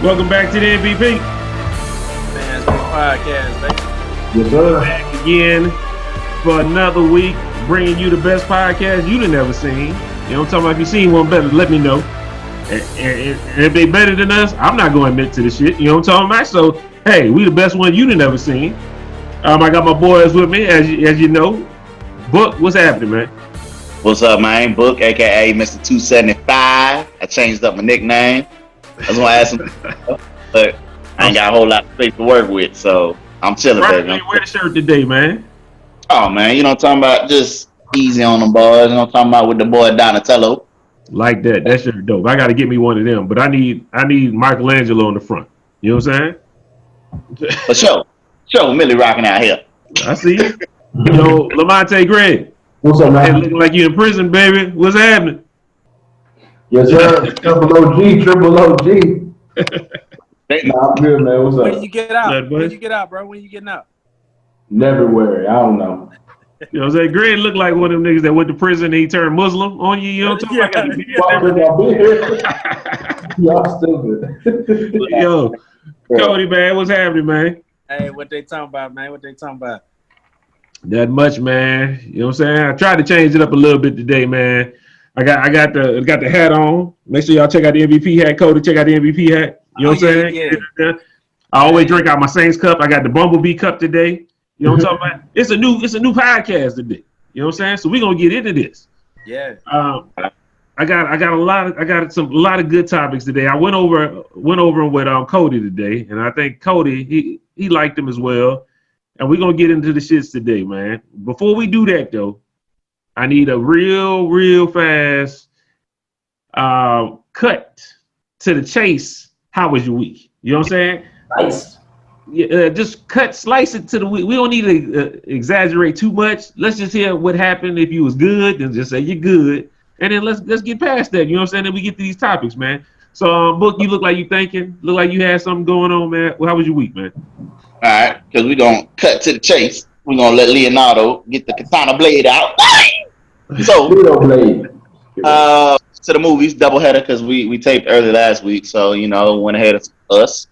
Welcome back to the MVP. Man's Big Podcast, baby. Yes, sir. Back again for another week, bringing you the best podcast you've never seen. You know what I'm talking about? If you seen one better, let me know. And if they better than us, I'm not going to admit to the shit. You know what I'm talking about? So, hey, we the best one you've never seen. I got my boys with me, as you know. Book, what's happening, man? What's up, man? Book, aka Mr. 275. I changed up my nickname. I was gonna ask him, but I ain't got a whole lot of space to work with, so I'm chilling, Right, baby. you wear the shirt today, man. Oh man, you know what I'm talking about? Just easy on them boys. You know what I'm talking about with the boy Donatello. Like that. That shirt dope. I got to get me one of them, but I need Michelangelo on the front. You know what I'm saying? For sure. Millie rocking out here. I see you. Yo, Lamonte Gregg. What's up, Hey, man? looking like you in prison, baby. What's happening? Yes, sir. Triple OG. Nah, I'm good, man. What's When up? you get out? Good, bud. When you get out, bro? When you getting out? Never worry. I don't know. You know what I'm saying? Greg looked like one of them niggas that went to prison and he turned Muslim on you. You know what I'm talking about? Y'all stupid. Yo, Cody, man, what's happening, man? Hey, what they talking about, man? What they talking about? Not much, man. You know what I'm saying? I tried to change it up a little bit today, man. I got the hat on. Make sure y'all check out the MVP hat, Cody. Check out the MVP hat. You know what I'm saying? Yeah. I always drink out my Saints cup. I got the Bumblebee cup today. You know what I'm talking about? It's a new podcast today. You know what I'm saying? So we're gonna get into this. Yeah. I got a lot of good topics today. I went over with Cody today, and I think Cody he liked them as well. And we're gonna get into the shits today, man. Before we do that though, I need a real fast cut to the chase. How was your week? You know what I'm saying? Nice. Yeah, just slice it to the week. We don't need to exaggerate too much. Let's just hear what happened. If you was good, then just say you're good, and then let's get past that. You know what I'm saying? Then we get to these topics, man. So, Book, you look like you thinking. Look like you had something going on, man. Well, how was your week, man? All right, because we're gonna cut to the chase. We're gonna let Leonardo get the katana blade out. So Little blade. to the movies, doubleheader, because we taped early last week, so went ahead of us.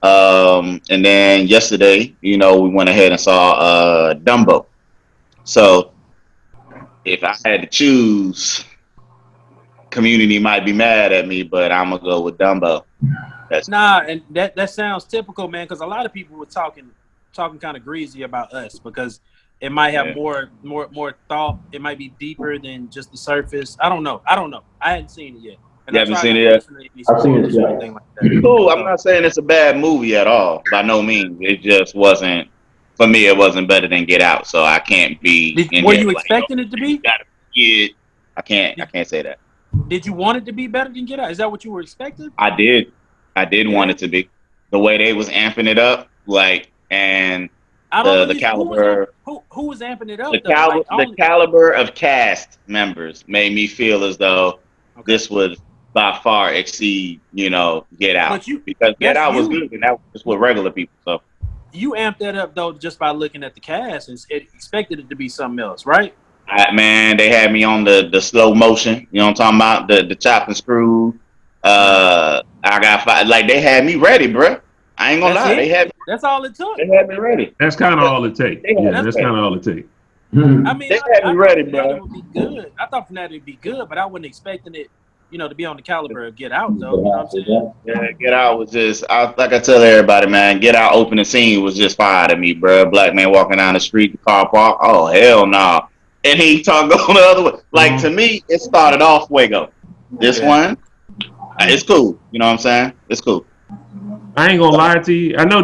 And then yesterday, we went ahead and saw Dumbo. So if I had to choose, Community might be mad at me, but I'm gonna go with Dumbo. And that sounds typical, man. Because a lot of people were talking kind of greasy about us because it might have more thought. It might be deeper than just the surface. I don't know. I hadn't seen it yet. You haven't seen it yet? I've seen it, yeah. Anything like that. Cool. I'm not saying it's a bad movie at all. By no means. It just wasn't, for me, it wasn't better than Get Out. So I can't be. Were you expecting it to be? I can't say that. Did you want it to be better than Get Out? Is that what you were expecting? I did want it to be. The way they was amping it up, and the caliber. Who was amping it up? The caliber of cast members made me feel as though this would by far exceed, Get Out. Because Get Out was good, and that was just with regular people. So you amped that up though just by looking at the cast and expected it to be something else, right? Man, they had me on the slow motion. You know what I'm talking about? The chop and screw. I got five. Like they had me ready, bro. I ain't gonna lie. That's all it took. They had me ready. That's kind of all it takes. Yeah, that's kind of all it takes. I mean, they had me ready, bro. It would be good. I thought from that it'd be good, but I wasn't expecting it, to be on the caliber of Get Out, though. You know what I'm saying? Yeah, Get Out was just, like I tell everybody, man, Get Out opening scene was just fire to me, bro. Black man walking down the street, the car park. Oh, hell no. Nah. And he talking on the other way. Like, to me, it started off Fuego. This one, it's cool. You know what I'm saying? It's cool. I ain't gonna lie to you. I know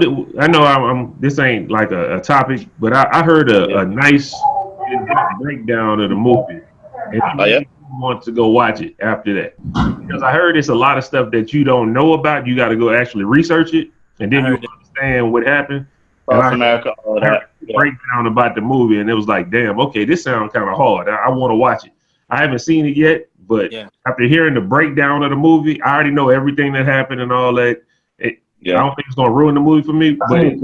I'm this ain't like a topic, but I heard a nice breakdown of the movie. And I want to go watch it after that. Because I heard it's a lot of stuff that you don't know about. You got to go actually research it, and then you understand what happened. America, all that. Breakdown about the movie, and it was like, damn, okay, this sounds kind of hard. I want to watch it. I haven't seen it yet, but after hearing the breakdown of the movie, I already know everything that happened and all that. I don't think it's gonna ruin the movie for me, but it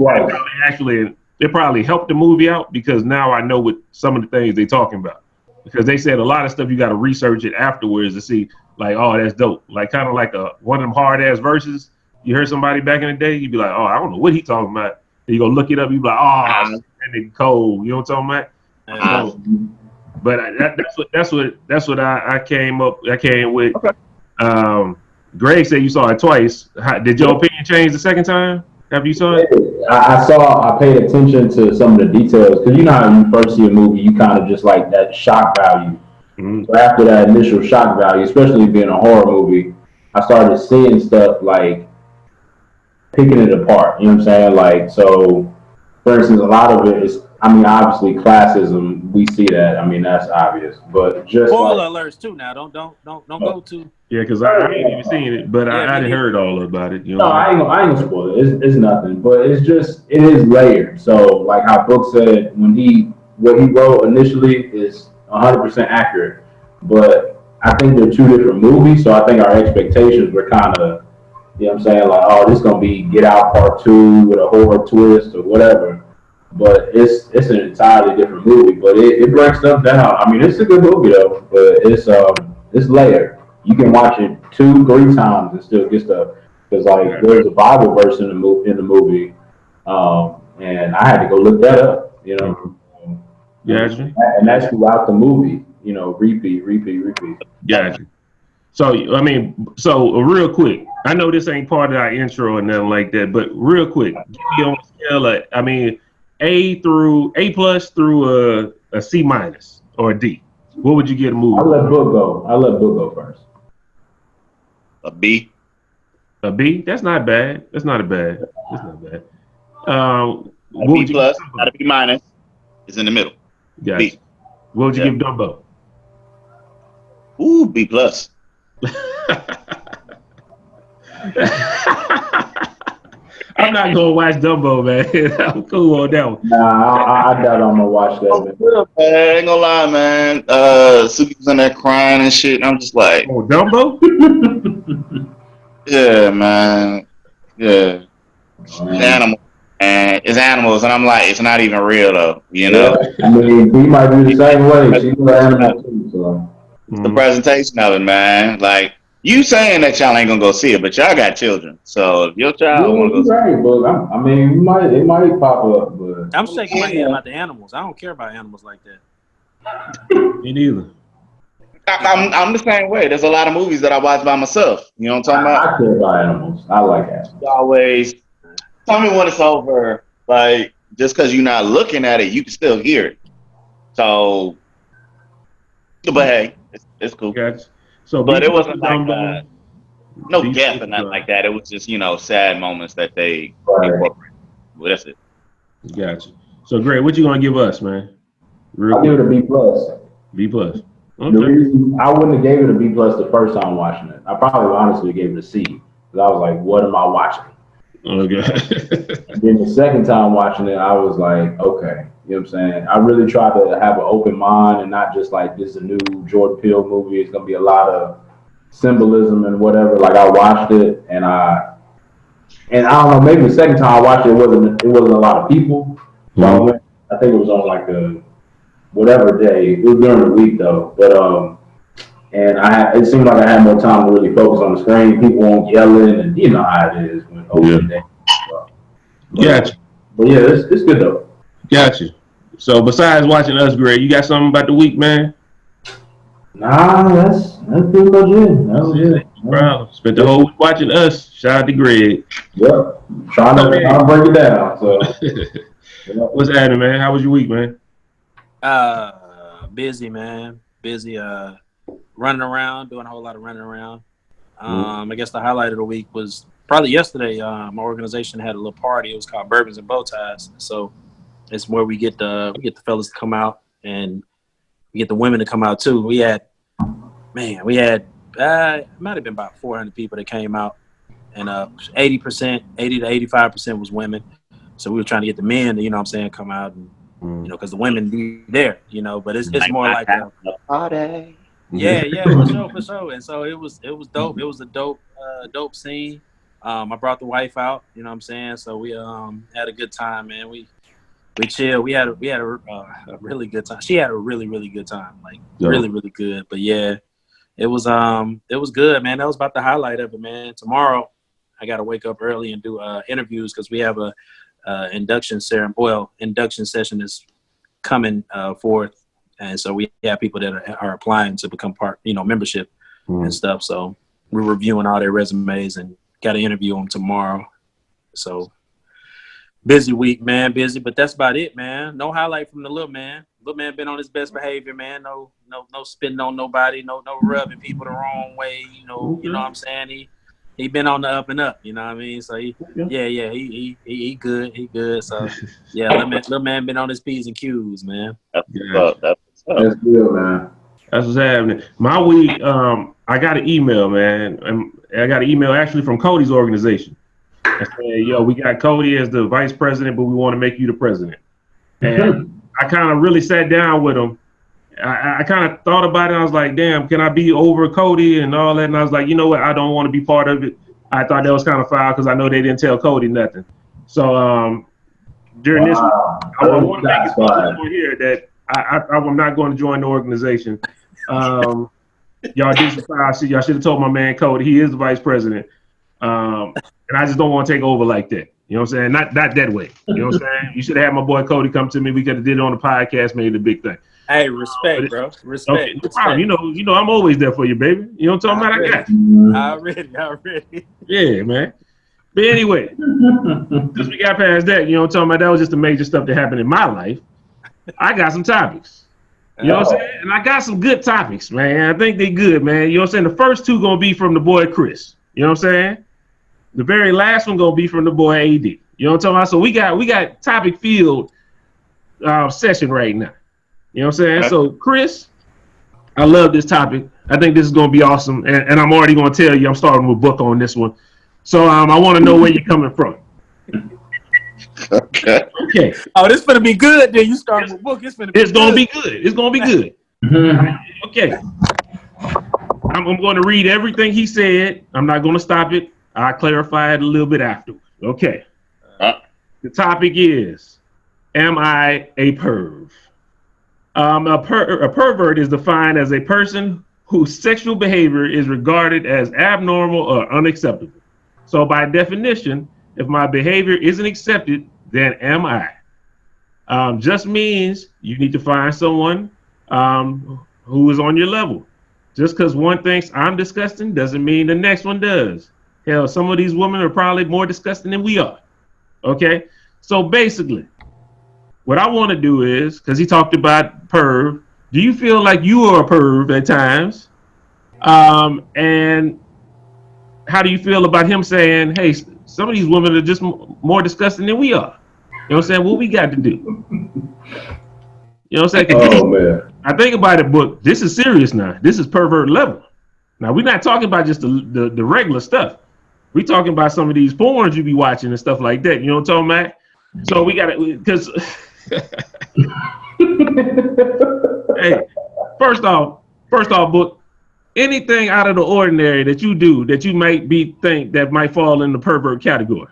probably helped the movie out because now I know what some of the things they're talking about. Because they said a lot of stuff you got to research it afterwards to see, like, oh, that's dope. Like kind of like one of them hard ass verses. You heard somebody back in the day, you'd be like, oh, I don't know what he talking about. Then you go look it up, you be like, oh, that nigga cold. You know what I'm talking about? But that's what I came up. I came with. Okay. Greg said you saw it twice. Did your opinion change the second time after you saw it? I paid attention to some of the details because you know how you first see a movie, you kind of just like that shock value. Mm-hmm. So after that initial shock value, especially being a horror movie, I started seeing stuff like picking it apart. You know what I'm saying? Like, so for instance, a lot of it is, I mean, obviously classism. We see that. I mean, that's obvious. But just spoiler like, alerts too. Now, don't go to. Yeah, because I ain't even seen it, but Yeah, I hadn't heard all about it. You no, know. I ain't gonna spoil it. It's nothing, but it's just it is layered. So like how Brooke said, what he wrote initially is 100% accurate, but I think they're two different movies. So I think our expectations were kind of, you know what I'm saying, like, oh, this gonna be Get Out Part Two with a horror twist or whatever. But it's an entirely different movie. But it breaks stuff down. I mean, it's a good movie though, but it's layered. You can watch it 2, 3 times and still get stuff. Because like there's a Bible verse in the movie, and I had to go look that up. You know, Gotcha. and that's throughout the movie. You know, repeat. Gotcha. So I mean, real quick, I know this ain't part of our intro or nothing like that, but real quick, give me on a scale of, I mean, A plus through a C minus or a D. What would you get a movie? I'll let Book go first. A B. A B? That's not bad. That's not bad. A B plus, not a B minus. Is in the middle. Gotcha. B. What would you give Dumbo? Ooh, B plus. I'm not gonna watch Dumbo, man. I'm cool on that one. Nah, I doubt I'm gonna watch that. I ain't gonna lie, man. Suki was in there crying and shit. And I'm just like, oh, Dumbo? yeah, man. Yeah. It's animals, and it's animals, and I'm like, it's not even real though, you know. Yeah, I mean, he might be the same way. She's an animal too, so. It's the presentation of it, man. Like you saying that y'all ain't gonna go see it, but y'all got children, so if your child want to go see right, but I mean, it might pop up, but I'm shaking my head about the animals. I don't care about animals like that. Me neither. I'm the same way. There's a lot of movies that I watch by myself. You know what I'm talking about? I care about animals. I like animals. Always tell me when it's over. Like just because you're not looking at it, you can still hear it. So, but hey, it's cool. Gotcha. So, but it wasn't like no B gap or nothing like that. It was just sad moments that they incorporated. Well, that's it. Gotcha. So, Greg, what you gonna give us, man? I'll give it a B plus. B plus. Okay. The reason I wouldn't have gave it a B plus the first time watching it. I probably honestly gave it a C because I was like, "What am I watching?" Okay. And then the second time watching it, I was like, "Okay." You know what I'm saying? I really tried to have an open mind and not just like this is a new Jordan Peele movie. It's gonna be a lot of symbolism and whatever. Like I watched it and I don't know. Maybe the second time I watched it, it wasn't a lot of people. So I think it was on like a whatever day. It was during the week though, but and it seemed like I had more time to really focus on the screen. People weren't yelling, and you know how it is when opening day. Gotcha. But yeah, it's good though. Gotcha. So besides watching us, Greg, you got something about the week, man? Nah, that's pretty much it. That was it. Bro, spent the whole week watching us. Shout out to Greg. Yep. Trying to break it down. So what's happening, man? How was your week, man? Busy, man. Busy. Running around, doing a whole lot of running around. I guess the highlight of the week was probably yesterday. My organization had a little party. It was called Bourbons and Bow Ties. So it's where we get the fellas to come out and we get the women to come out too. We had it might have been about 400 people that came out, and 80 to 85% was women. So we were trying to get the men to, you know what I'm saying, come out and because the women be there, but it's more like a party. Yeah, for sure. And so it was dope. It was a dope scene. I brought the wife out, you know what I'm saying? So we had a good time, man. We chilled. We had a really good time. She had a really, really good time. Like really, really good. But yeah, it was good, man. That was about the highlight of it, man. Tomorrow I got to wake up early and do interviews because we have a induction session is coming forth, and so we have people that are applying to become part, membership and stuff. So we're reviewing all their resumes and got to interview them tomorrow. So busy week, man, busy, but that's about it, man. No highlight from the little man. Little man been on his best behavior, man. No spitting on nobody, no rubbing people the wrong way. You know what I'm saying? He been on the up and up. You know what I mean? So he good. He good. So yeah, little man been on his P's and Q's, man. That's what's up. That's good, man. That's what's happening. My week, I got an email, man. I got an email actually from Cody's organization. I said, yo, we got Cody as the vice president, but we want to make you the president. And I kind of really sat down with him. I kind of thought about it. I was like, damn, can I be over Cody and all that? And I was like, you know what? I don't want to be part of it. I thought that was kind of foul because I know they didn't tell Cody nothing. So during this, I want to make it clear here that I'm not going to join the organization. Y'all did some foul shit. Y'all should have told my man Cody. He is the vice president. And I just don't want to take over like that. You know what I'm saying? Not that way. You know what I'm saying? You should have had my boy Cody come to me. We could have did it on the podcast, made it a big thing. Hey, respect, bro. Respect. Okay, no problem. You know, I'm always there for you, baby. You know what I'm talking about? I got you. Already. Yeah, man. But anyway, since we got past that, you know what I'm talking about? That was just the major stuff that happened in my life. I got some topics. You know what I'm saying? And I got some good topics, man. I think they good, man. You know what I'm saying? The first two gonna be from the boy Chris. You know what I'm saying? The very last one gonna be from the boy AD. You know what I'm talking about? So we got topic field session right now. You know what I'm saying? Okay. So Chris, I love this topic. I think this is gonna be awesome, and I'm already gonna tell you I'm starting with book on this one. So I want to know where you're coming from. Okay. Oh, this gonna be good. Then you start with book. It's gonna be good. It's gonna be good. Okay. I'm going to read everything he said. I'm not going to stop it. I'll clarify it a little bit afterwards. Okay. The topic is, am I a perv? A pervert is defined as a person whose sexual behavior is regarded as abnormal or unacceptable. So by definition, if my behavior isn't accepted, then am I? Just means you need to find someone who is on your level. Just because one thinks I'm disgusting doesn't mean the next one does. Hell, some of these women are probably more disgusting than we are. Okay? So basically, what I want to do is, because he talked about perv, do you feel like you are a perv at times? And how do you feel about him saying, hey, some of these women are just more disgusting than we are? You know what I'm saying? What we got to do? You know what I'm saying? Oh, man. I think about it, book. This is serious now. This is pervert level. Now, we're not talking about just the regular stuff. We're talking about some of these porns you be watching and stuff like that. You know what I'm talking about? So we got to, because, hey, first off, book, anything out of the ordinary that you do that you might think that might fall in the pervert category.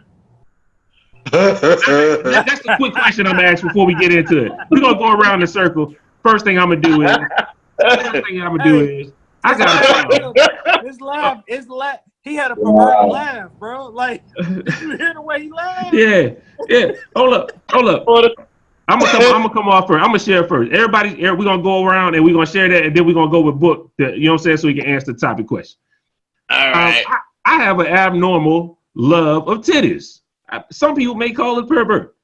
That's the quick question I'm gonna ask before we get into it. We're gonna go around the circle. First thing I'm gonna do is, I got his laugh. He had a perverted laugh, bro. Like, did you hear the way he laughed? Yeah. Hold up. I'm gonna come off first. I'm gonna share first. We're gonna go around and we're gonna share that, and then we're gonna go with book. You know what I'm saying? So we can answer the topic question. All right. I have an abnormal love of titties. Some people may call it pervert.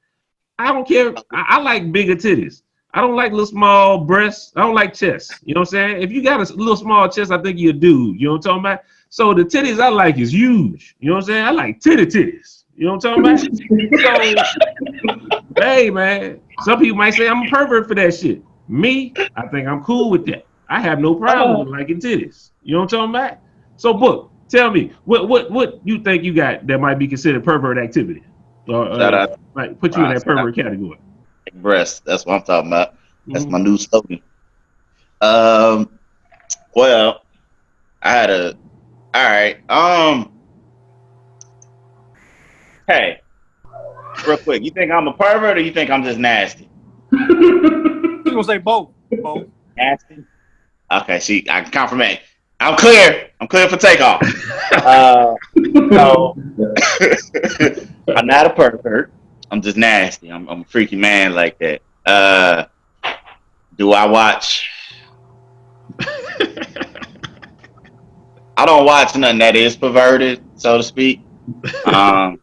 I don't care. I like bigger titties. I don't like little small breasts. I don't like chests. You know what I'm saying? If you got a little small chest, I think you're a dude. You know what I'm talking about? So the titties I like is huge. You know what I'm saying? I like titties. You know what I'm talking about? So, hey, man, some people might say I'm a pervert for that shit. Me, I think I'm cool with that. I have no problem with liking titties. You know what I'm talking about? So, book, tell me, what you think you got that might be considered pervert activity? Or might put you in that pervert category? Breast. That's what I'm talking about. That's my new slogan. Well, I had a. All right. Hey, real quick. You think I'm a pervert or you think I'm just nasty? You gonna say both? Both. Nasty. Okay. See, I can confirm. I'm clear. I'm clear for takeoff. So I'm not a pervert. I'm just nasty. I'm a freaky man like that. Do I watch? I don't watch nothing that is perverted, so to speak. I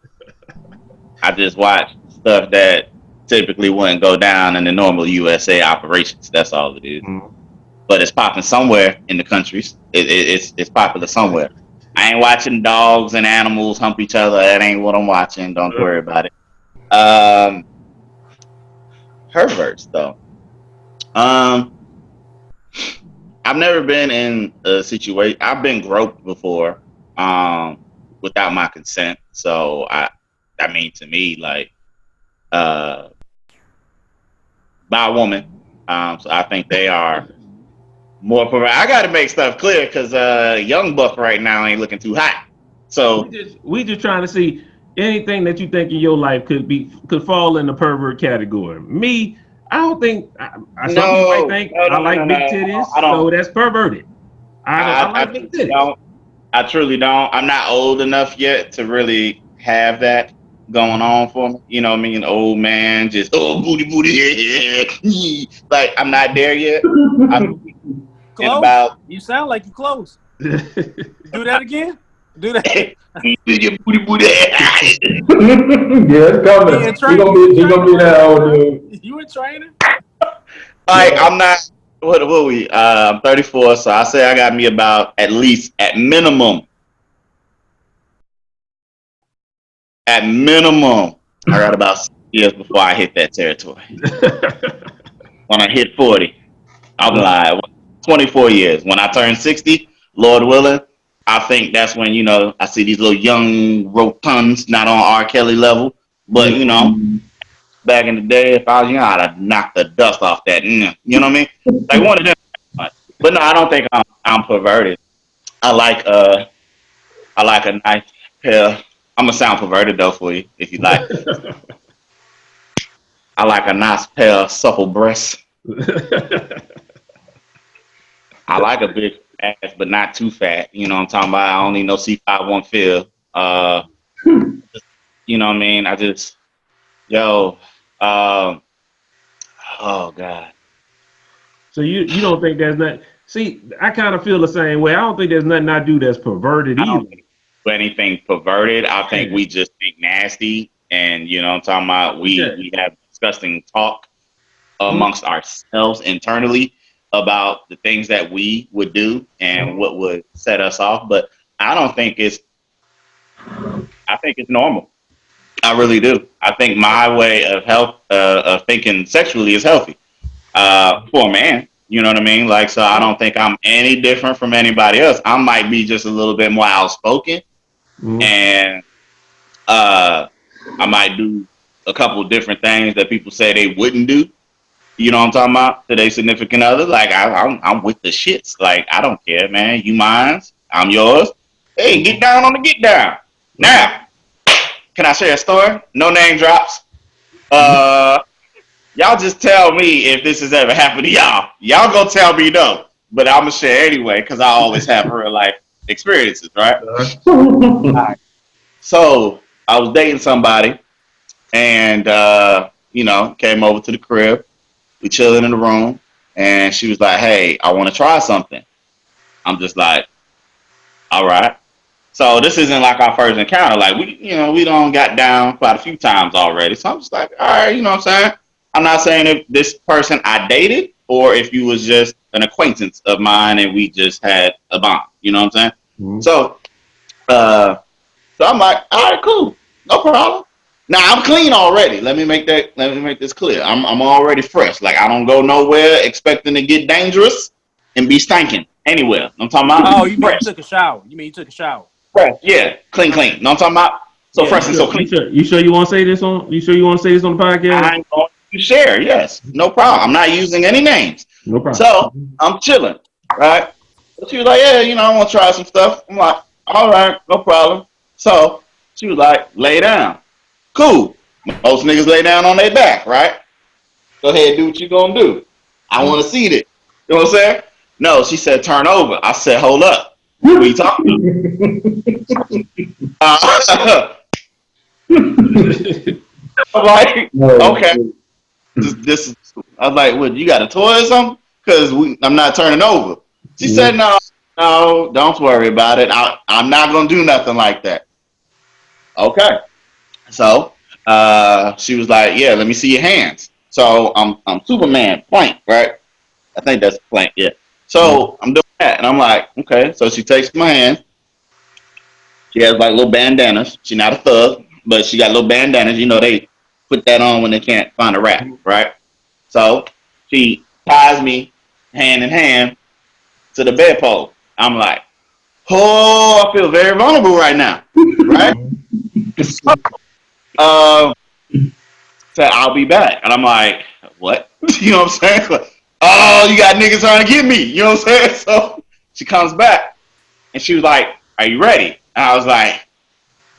just watch stuff that typically wouldn't go down in the normal USA operations. That's all it is. Mm-hmm. But it's popping somewhere in the countries. It's popular somewhere. I ain't watching dogs and animals hump each other. That ain't what I'm watching. Don't worry about it. Perverts though. I've never been in a situation. I've been groped before, without my consent. So that means to me like, by a woman. So I think they are more perverted. I got to make stuff clear because young buck right now ain't looking too hot. So we just trying to see anything that you think in your life could fall in the pervert category. Me, I don't think. Some people might think I like big titties, so that's perverted. I like big titties. I truly don't. I'm not old enough yet to really have that going on for me. You know what I mean? Old man, just booty. Like I'm not there yet. Close. You sound like you close. Do that again. Do that. Yeah, it's coming. He gonna be that old dude. You in training? Like I'm not. What we? I'm 34, so I say I got me about at minimum, I got about 6 years before I hit that territory. When I hit 40, I'm like 24 years. When I turn 60, Lord willing, I think that's when, I see these little young rotunds, not on R. Kelly level, but, back in the day, if I was young, I'd have knocked the dust off that. You know what I mean? Like one of them. But no, I don't think I'm perverted. I like a nice pair. I'm gonna sound perverted though for you, if you like. I like a nice pair of supple breasts. I like a big ass, but not too fat. You know what I'm talking about? I don't need no C5 1 fill. You know what I mean? Oh God. So you don't think there's not? See, I kind of feel the same way. I don't think there's nothing I do that's perverted either. Anything perverted, I think we just think nasty, and you know what I'm talking about. We have disgusting talk amongst ourselves internally about the things that we would do and what would set us off. But I don't think it's. I think it's normal. I really do. I think my way of thinking sexually is healthy for a man. You know what I mean? Like, so I don't think I'm any different from anybody else. I might be just a little bit more outspoken, and I might do a couple different things that people say they wouldn't do. You know what I'm talking about? To their significant other. Like, I'm with the shits. Like, I don't care, man. You mine, I'm yours. Hey, get down on the get down. Now, can I share a story? No name drops. Y'all just tell me if this has ever happened to y'all. Y'all gonna tell me no, but I'm gonna share anyway because I always have real life experiences, right? Right. So I was dating somebody, and came over to the crib. We chilling in the room, and she was like, "Hey, I want to try something." I'm just like, "All right." So this isn't like our first encounter. Like we done got down quite a few times already. So I'm just like, all right, you know what I'm saying? I'm not saying if this person I dated or if you was just an acquaintance of mine and we just had a bond. You know what I'm saying? Mm-hmm. So I'm like, all right, cool, no problem. Now I'm clean already. Let me make this clear. I'm already fresh. Like I don't go nowhere expecting to get dangerous and be stinking anywhere. I'm talking about. Oh, you mean you took a shower? Fresh, yeah, clean. Know what I'm talking about? So fresh and so clean. You sure you want to say this on? You sure you want to say this on the podcast? I'm going to share. Yes, no problem. I'm not using any names. No problem. So I'm chilling, right? So she was like, yeah, I want to try some stuff. I'm like, all right, no problem. So she was like, lay down. Cool. Most niggas lay down on their back, right? Go ahead, do what you gonna do. I want to see this. You know what I'm saying? No, she said turn over. I said hold up. What are you talking about? I'm like, okay, this is. I was like, what? You got a toy or something? Because I'm not turning over. She said, no, don't worry about it. I'm not gonna do nothing like that. Okay. So she was like, yeah, let me see your hands. So I'm Superman, plank, right? I think that's plank, yeah. So I'm doing that, and I'm like, okay. So she takes my hand. She has like little bandanas. She's not a thug, but she got little bandanas. You know, they put that on when they can't find a rat, right? So she ties me hand in hand to the bedpost. I'm like, oh, I feel very vulnerable right now, right? So, said, I'll be back. And I'm like, what? You know what I'm saying? Like, oh, you got niggas trying to get me. You know what I'm saying? So she comes back and she was like, are you ready? And I was like,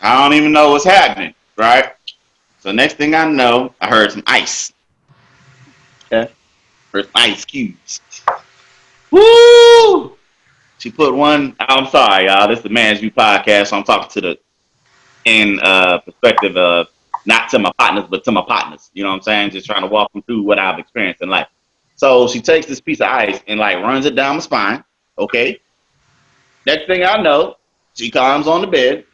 I don't even know what's happening, right? So next thing I know, I heard some ice. Okay? Heard some ice cubes. Woo! She put one, I'm sorry, y'all. This is the Man's View podcast, so I'm talking to the perspective of not to my partners, but to my partners. You know what I'm saying? Just trying to walk them through what I've experienced in life. So she takes this piece of ice and like runs it down my spine. Okay. Next thing I know, she climbs on the bed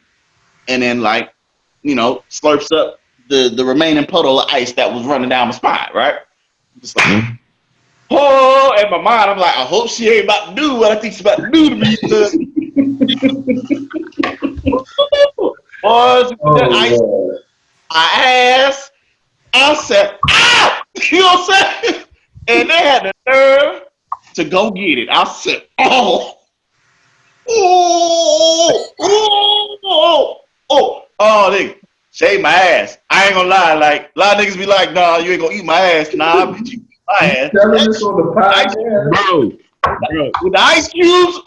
and then like, you know, slurps up the remaining puddle of ice that was running down my spine, right? Just like, oh, in my mind, I'm like, I hope she ain't about to do what I think she's about to do to me. Boy, she put that ice on my ass. I said, ah! You know what I'm saying? And they had the nerve to go get it. I said, oh. Nigga, shave my ass. I ain't gonna lie, like a lot of niggas be like, nah, you ain't gonna eat my ass. Nah, bitch, you eat my ass. Telling this on the podcast, bro. With the ice cubes,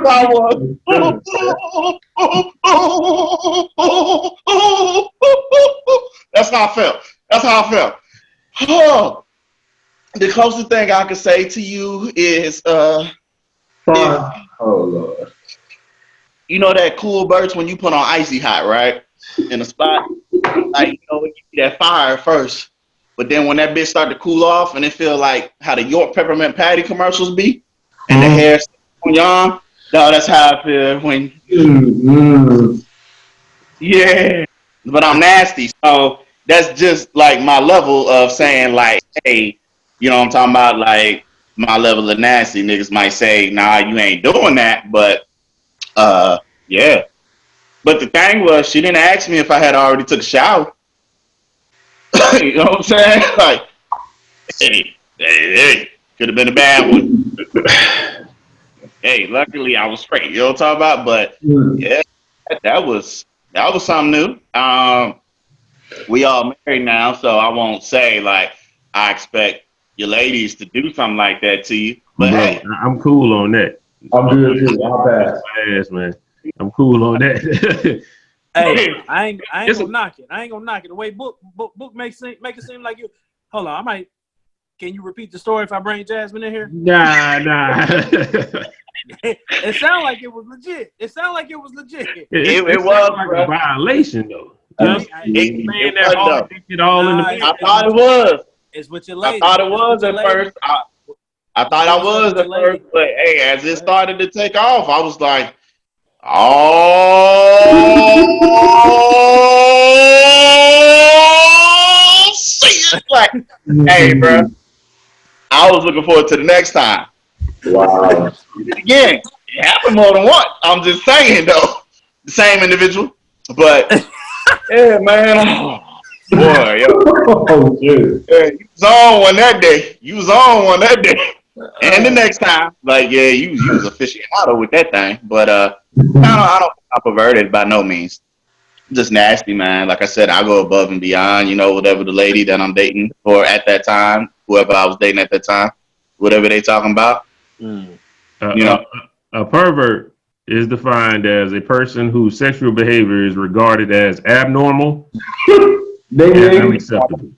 I was. That's how I felt. That's how I felt. Oh, the closest thing I could say to you is, oh Lord. You know that cool burst when you put on icy hot, right? In a spot, like you know, it gives you that fire first, but then when that bitch start to cool off and it feel like how the York peppermint patty commercials be, and the hair on your arm. No, that's how I feel when. Yeah, but I'm nasty, so that's just like my level of saying like, hey, you know what I'm talking about? Like my level of nasty. Niggas might say, nah, you ain't doing that, but yeah. But the thing was, she didn't ask me if I had already took a shower. You know what I'm saying? Like, hey, could have been a bad one. Hey, luckily I was straight. You know what I'm talking about? But yeah, that was something new. We all married now, so I won't say like I expect your ladies to do something like that to you. But bro, hey, I'm cool on that. I'm good too. I'll pass. My ass, man. I'm cool on that. Hey, I ain't gonna knock it. I ain't gonna knock it. The way book make it seem like you. Hold on, I might. Can you repeat the story if I bring Jasmine in here? Nah. It sounded like it was legit. It it was like a violation though. It was hard, it all in the I thought it was. It's with your lady. I thought it was at first. I thought I was at first, but hey, as it started to take off, I was like, oh, shit. Like, hey, bro, I was looking forward to the next time. Wow. Again, it happened more than once. I'm just saying, though, the same individual. But, yeah, man. Oh, boy, yo. Oh, dude. Yeah, you was on one that day. And the next time, like, yeah, you was aficionado with that thing. But I don't perverted by no means. Just nasty, man. Like I said, I go above and beyond, you know, whatever the lady that I'm dating or at that time, whoever I was dating at that time, whatever they talking about. You know, a pervert is defined as a person whose sexual behavior is regarded as abnormal and unacceptable.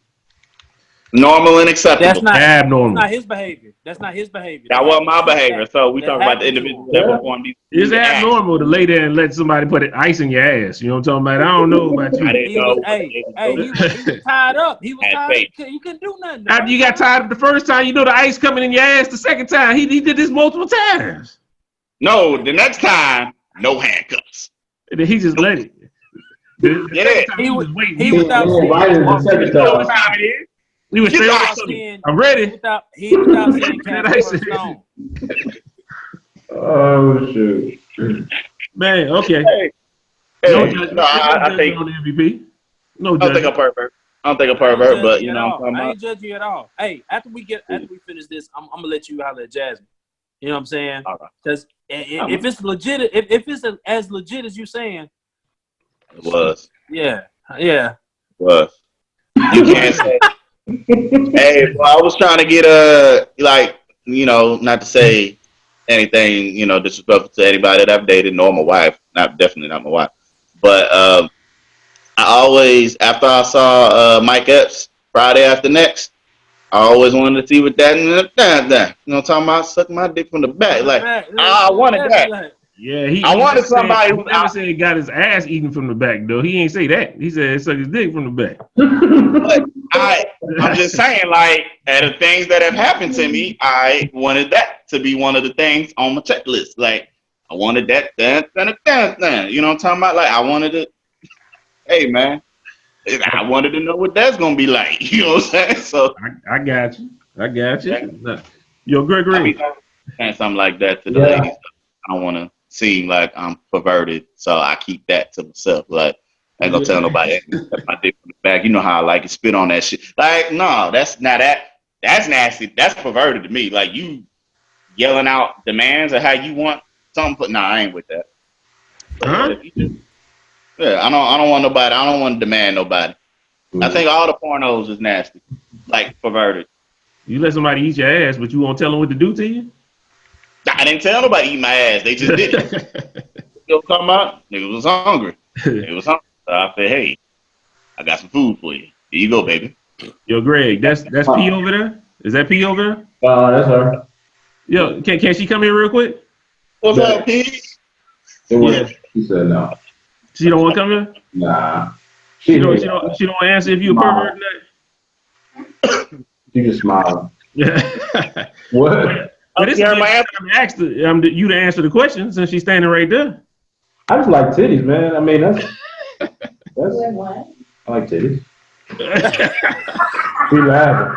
Normal and acceptable. That's not abnormal. That's not his behavior. That's not his behavior. That wasn't my behavior. So we talking about the individual that perform these. It's abnormal to lay there and let somebody put ice in your ass. You know what I'm talking about? I don't know about you. He was tied up. He was tied up. He couldn't do nothing. After you got tied up the first time, you know the ice coming in your ass the second time. He did this multiple times. No, the next time, no handcuffs. And then he just let it. He was without he was straight. I'm ready. He without saying Casper Stone. Oh shoot, man. Okay. No judgment. I think on the MVP. No, I don't think a pervert. But you know, I ain't judging you at all. Hey, after we finish this, I'm gonna let you holler at Jasmine. You know what I'm saying? Because if it's legit, if it's as legit as you saying, it was. Yeah. Was. You can't say. Hey, well, I was trying to get like, you know, not to say anything, you know, disrespectful to anybody that I've dated, nor my wife. Definitely not my wife. But I always, after I saw Mike Epps Friday After Next, I always wanted to see what that. You know what I'm talking about? Sucking my dick from the back. Like, I wanted that. Yeah, I wanted somebody who never said he got his ass eaten from the back, though. He ain't say that. He said suck his dick from the back. But I'm just saying, like, out of things that have happened to me, I wanted that to be one of the things on my checklist. Like, I wanted that. You know what I'm talking about? Like, I wanted to. Hey, man, I wanted to know what that's gonna be like. You know what I'm saying? So I got you. Yeah. Yo, Gregory, saying something like that to the ladies. I don't want to seem like I'm perverted, so I keep that to myself. Like, I ain't gonna tell nobody. My dick from the back. You know how I like it. Spit on that shit. Like, no, that's not that. That's nasty. That's perverted to me. Like, you yelling out demands of how you want something. But I ain't with that. Huh? Yeah, I don't want nobody. I don't want to demand nobody. I think all the pornos is nasty, like perverted. You let somebody eat your ass, but you won't tell them what to do to you? I didn't tell nobody to eat my ass. They just did it. You know what I'm talking about? Niggas was hungry. It was hungry. So I said, hey, I got some food for you. Here you go, baby. Yo, Greg, that's P over there? Is that P over there? That's her. Yo, can she come here real quick? What's up, P? Yeah. She said no. She don't want to come here? Nah. She don't want to answer if you a pervert or not? She just smiled. Yeah. What? But this is you to answer the question since she's standing right there. I just like titties, man. I mean, that's what? I like titties. We laughing.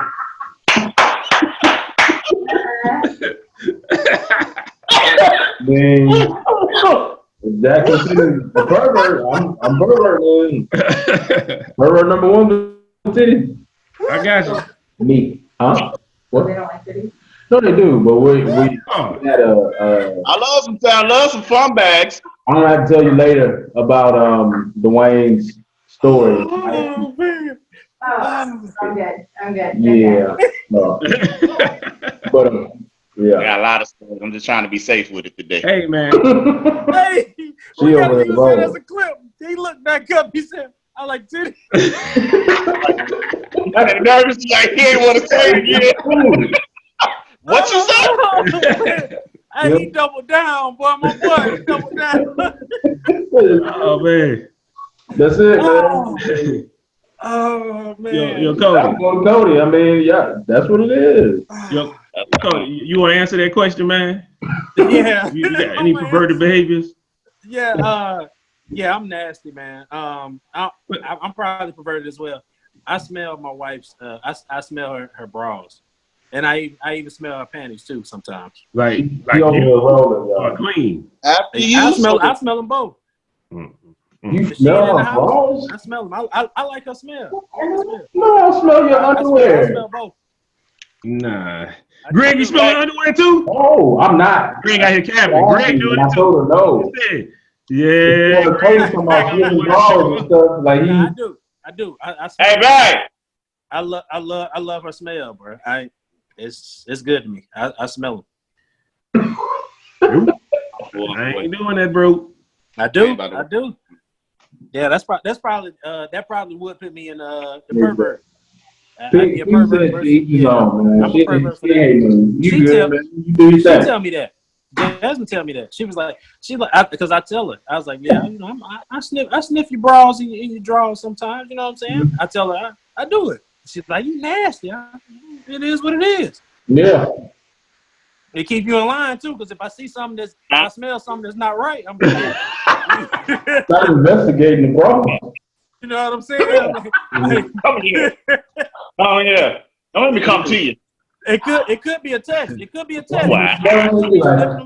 Man, if that considers a pervert, I'm pervert, man. Pervert number one, titties. I got you. Me, huh? What? They don't like titties? No, they do, but we had I love some fun bags. I'm gonna have to tell you later about Dwayne's story. Oh, man. I'm good. Yeah. No. But yeah. I got a lot of stories. I'm just trying to be safe with it today. Hey, man. Hey, She over there rolling. as a clip. He looked back up. He said, I like titties. I'm nervous. Like, he ain't want to say it again. What you say? Hey, he doubled down, boy. My boy, he doubled down. Oh, man. That's it, man. Oh, man. Yo, Cody. Cody. I mean, yeah, that's what it is. Yo, Cody, you want to answer that question, man? Yeah. You got any perverted behaviors? Yeah, yeah, I'm nasty, man. I'm probably perverted as well. I smell my wife's. I smell her bras, and I even smell her panties too sometimes. Like clean. I smell them both. You smell her bras? I smell them. I like her smell. No, I smell your underwear. I smell both. Nah. Greg, you smell your underwear too? Oh, I'm not. Greg got his cabinet. Greg doing it too. I told her no. Yeah. I do. Hey, man. I love her smell, bro. It's good to me. I smell them. I ain't doing that, bro. I do. Yeah, that probably would put me in the pervert I'd be a pervert versus, I'm a pervert for that. You good, man. You do your she thing. tell me that. Jasmine tell me that. She was like, because I tell her, I was like, yeah, you know, I sniff your bras and your drawers sometimes. You know what I'm saying? Mm-hmm. I tell her I do it. She's like, you nasty. It is what it is. Yeah. It keep you in line too, because if I see something if I smell something that's not right, I'm like, not investigating the problem. You know what I'm saying? Come here. Oh yeah. Don't let me come to you. It could be a test. It could be a test. Wow.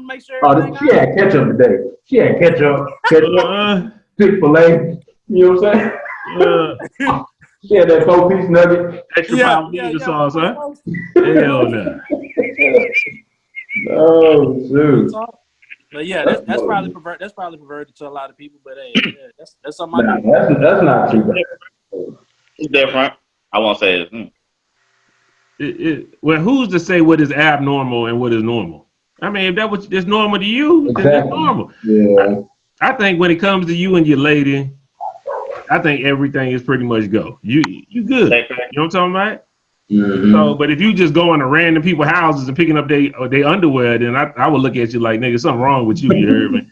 Make sure she had ketchup today. She had ketchup, Chick-fil-A. You know what I'm saying? She had that 4-piece nugget. Extra pound sauce, huh? Hell no. Oh shoot. But yeah, that's probably perverted. That's probably perverted to a lot of people. But hey, that's something I do. That's not too bad. It's different. I won't say it. Well, who's to say what is abnormal and what is normal? I mean, if that was just normal to you, exactly. then it's normal. Yeah. I think when it comes to you and your lady, I think everything is pretty much go. You good. You know what I'm talking about? Mm-hmm. So, but if you just going to random people's houses and picking up their underwear, then I would look at you like, nigga, something wrong with you. You heard me?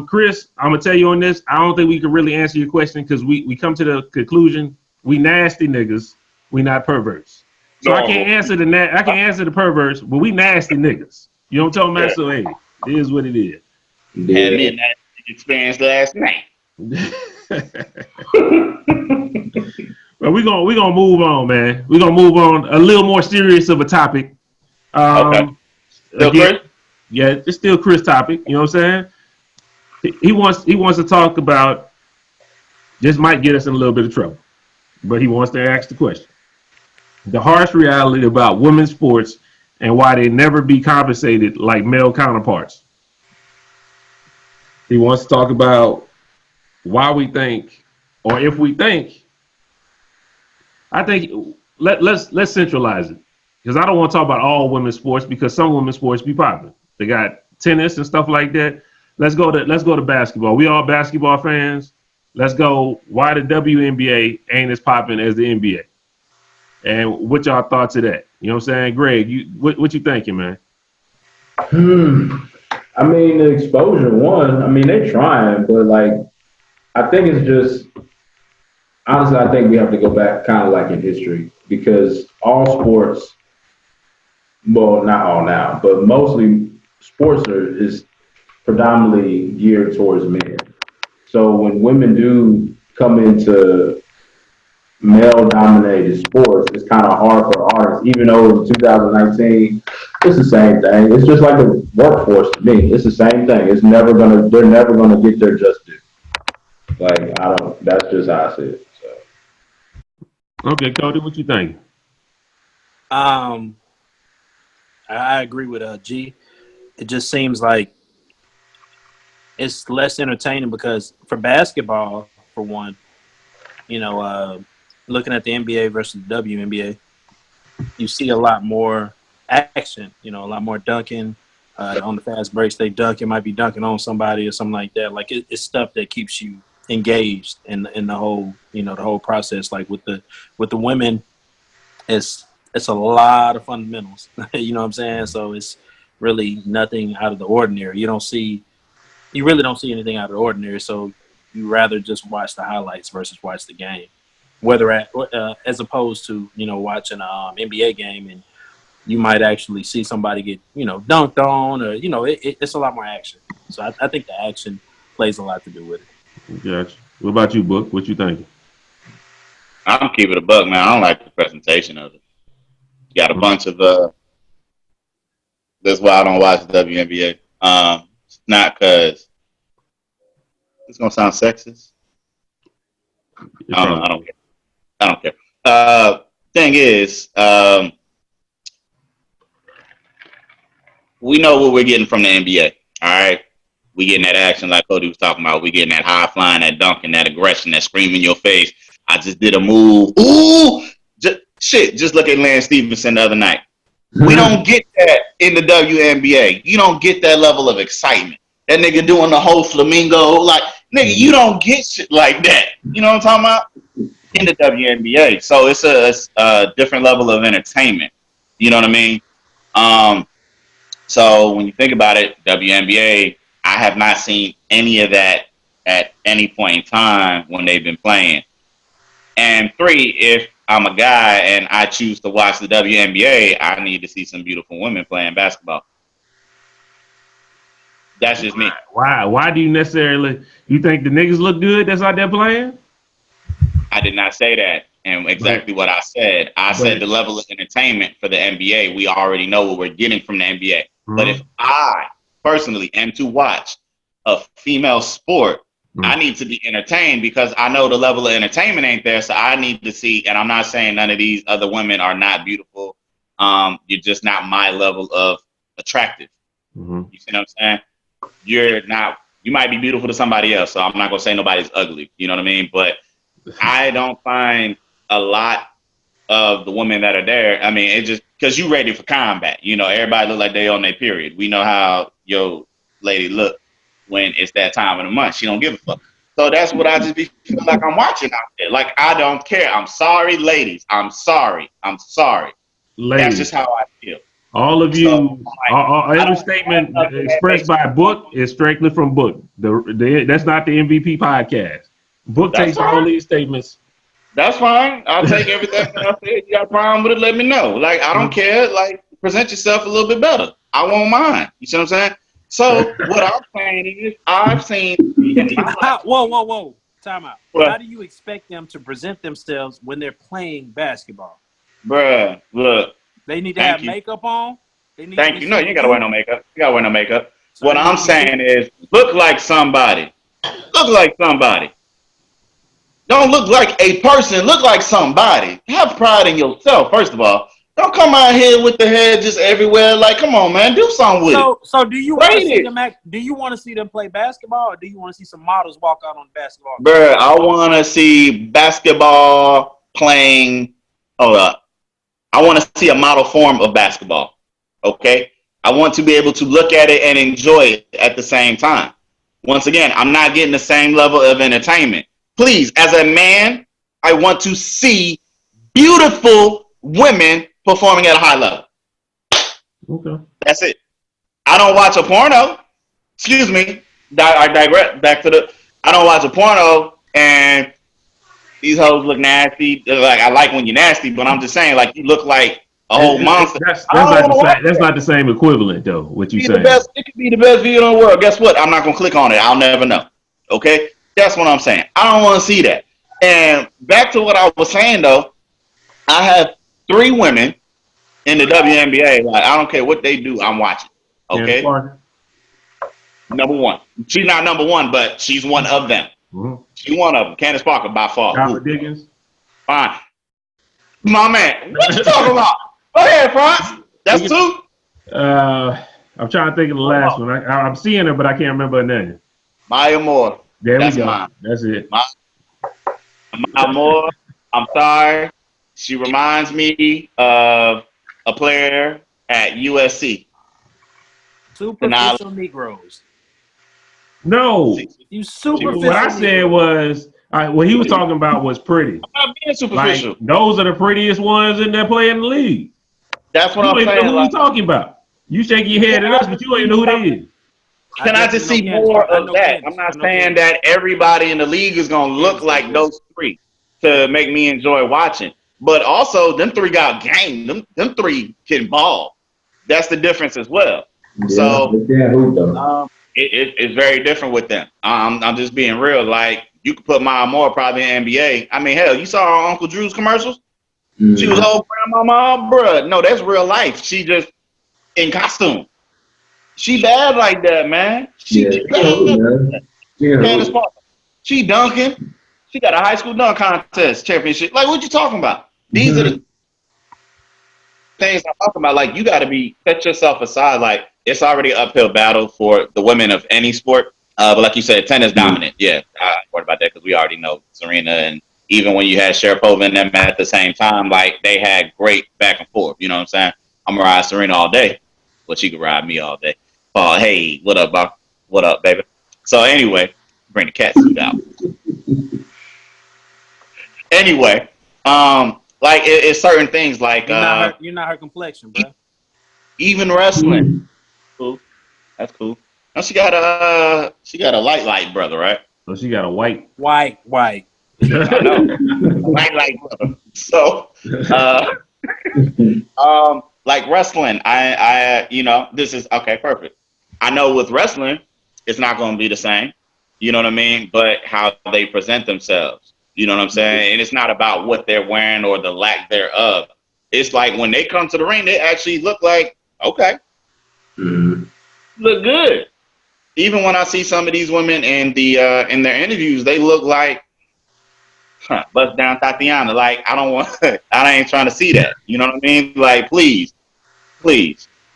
Chris, I'm gonna tell you on this. I don't think we can really answer your question because we come to the conclusion we nasty niggas, we not perverts. So I can't answer I can answer the perverts, but we nasty niggas. You know what I'm talking about? So hey, it is what it is. Had me a nasty experience last night. Well, we're gonna move on, man. We're gonna move on a little more serious of a topic. Okay. Still Chris? Yeah, it's still Chris topic. You know what I'm saying? He wants to talk about. This might get us in a little bit of trouble, but he wants to ask the question: the harsh reality about women's sports and why they never be compensated like male counterparts. He wants to talk about why we think, or if we think. I think let's centralize it because I don't want to talk about all women's sports because some women's sports be popular. They got tennis and stuff like that. Let's go to basketball. We all basketball fans. Let's go. Why the WNBA ain't as popping as the NBA? And what y'all thoughts of that? You know what I'm saying, Greg? What you thinking, man? I mean, the exposure one. I mean, they're trying, but like, I think it's just. Honestly, I think we have to go back kind of like in history because all sports, well, not all now, but mostly sports is predominantly geared towards men. So when women do come into male-dominated sports, it's kind of hard for artists, even though in 2019, it's the same thing. It's just like the workforce to me. It's the same thing. They're never gonna get their just due. Like, that's just how I see it. Okay, Cody, what you think? I agree with G. It just seems like it's less entertaining because for basketball, for one, you know, looking at the NBA versus the WNBA, you see a lot more action. You know, a lot more dunking on the fast breaks. They dunk. It might be dunking on somebody or something like that. Like it's stuff that keeps you engaged in the whole, you know, the whole process. Like with the women, it's a lot of fundamentals. You know what I'm saying? So it's really nothing out of the ordinary. You really don't see anything out of the ordinary. So you rather just watch the highlights versus watch the game, as opposed to, you know, watching an NBA game and you might actually see somebody get, you know, dunked on, or, you know, it's a lot more action. So I think the action plays a lot to do with it. Gotcha. What about you, Book? What you thinking? I'm keeping it a buck, man. I don't like the presentation of it. You got a bunch of that's why I don't watch the WNBA. It's not because it's gonna sound sexist. I don't care. Thing is, we know what we're getting from the NBA. All right. We getting that action like Cody was talking about. We getting that high flying, that dunking, that aggression, that scream in your face. I just did a move. Ooh, just look at Lance Stevenson the other night. We don't get that in the WNBA. You don't get that level of excitement. That nigga doing the whole flamingo, like, nigga, you don't get shit like that. You know what I'm talking about? in the WNBA. So it's a different level of entertainment. You know what I mean? So when you think about it, WNBA, I have not seen any of that at any point in time when they've been playing. And three, if I'm a guy and I choose to watch the WNBA, I need to see some beautiful women playing basketball. That's just me. Why do you necessarily, you think the niggas look good that's out there playing? I did not say that. And exactly what I said. I said the level of entertainment for the NBA, we already know what we're getting from the NBA. But if I personally am to watch a female sport, I need to be entertained because I know the level of entertainment ain't there. So I need to see, and I'm not saying none of these other women are not beautiful. You're just not my level of attractive. You see what I'm saying? You're not, you might be beautiful to somebody else. So I'm not going to say nobody's ugly. You know what I mean? But I don't find a lot of the women that are there. I mean, it just, because you ready for combat. You know, everybody look like they on their period. We know how your lady look when it's that time of the month. She don't give a fuck. So that's what I just be feel like I'm watching out there. Like, I don't care. I'm sorry, ladies. I'm sorry. Ladies. That's just how I feel. All of you, every statement expressed by Book is strictly from Book. That's not the MVP podcast. Book takes all these statements. That's fine. I'll take everything that I said. You got a problem with it, let me know. Like, I don't care. Like, present yourself a little bit better. I won't mind. You see what I'm saying? So what I'm saying is, I've seen. Whoa! Time out. What? How do you expect them to present themselves when they're playing basketball? Bruh, look. They need to have makeup on. Thank you. No, you ain't gotta wear no makeup. You gotta wear no makeup. So what I'm saying is, look like somebody. Look like somebody. Don't look like a person. Look like somebody. Have pride in yourself, first of all. Don't come out here with the head just everywhere. Like, come on, man, do something with it. So do you want to see them do you want to see them play basketball, or do you want to see some models walk out on the basketball? Bruh, I want to see basketball playing. Hold up. I want to see a model form of basketball. Okay? I want to be able to look at it and enjoy it at the same time. Once again, I'm not getting the same level of entertainment. Please, as a man, I want to see beautiful women performing at a high level. Okay. That's it. I don't watch a porno. Excuse me. I digress back to the. I don't watch a porno and these hoes look nasty. Like, I like when you're nasty, but I'm just saying, like, you look like a whole monster. That's not the same equivalent, though. What you saying? It could be the best video in the world. Guess what? I'm not gonna click on it. I'll never know. Okay, that's what I'm saying. I don't want to see that. And back to what I was saying, though, I have 3 women in the WNBA. Like, I don't care what they do, I'm watching. Okay. Number 1. She's not number 1, but she's one of them. She's one of them. Candace Parker, by far. Robert Diggins. Fine. My man, what you talking about? Go ahead, Franz. That's 2. I'm trying to think of the last one. I'm seeing her, but I can't remember her name. Maya Moore. There we go. Mine. That's it. Maya Moore. I'm sorry. She reminds me of a player at USC. Superficial Negroes. No. You superficial. What I said was, what he was talking about was pretty. I'm not being superficial. Like, those are the prettiest ones in there playing in the league. That's what I'm saying. You don't even know who you talking about. You shaking your head at us, but you don't even know who they is. Can I just see more of that? I'm not saying that everybody in the league is going to look like those 3 to make me enjoy watching. But also, them 3 got game. Them 3 can ball. That's the difference as well. Yeah, so it's very different with them. I'm just being real. Like, you could put Maya Moore probably in NBA. I mean, hell, you saw our Uncle Drew's commercials? She was old grandmama, bruh. No, that's real life. She just in costume. She bad like that, man. She dunking. She got a high school dunk contest championship. Like, what you talking about? These are the things I'm talking about. Like, you got to set yourself aside. Like, it's already an uphill battle for the women of any sport. But like you said, tennis dominant. Yeah, I worried about that because we already know Serena, and even when you had Sharapova and them at the same time, like, they had great back and forth. You know what I'm saying? I'm gonna ride Serena all day, but she could ride me all day. Hey, what up, Bob? What up, baby? So anyway, bring the cat suit out. Anyway, like it's certain things like you're not her complexion, bro. Even wrestling. Cool. That's cool. Now she got a light brother, right? So she got a white. White. I know. light brother. So like wrestling, this is okay, perfect. I know with wrestling, it's not gonna be the same. You know what I mean? But how they present themselves. You know what I'm saying? And it's not about what they're wearing or the lack thereof. It's like when they come to the ring, they actually look like, okay. Look good. Even when I see some of these women in in their interviews, they look like bust down Tatiana. Like I ain't trying to see that. You know what I mean? Like please,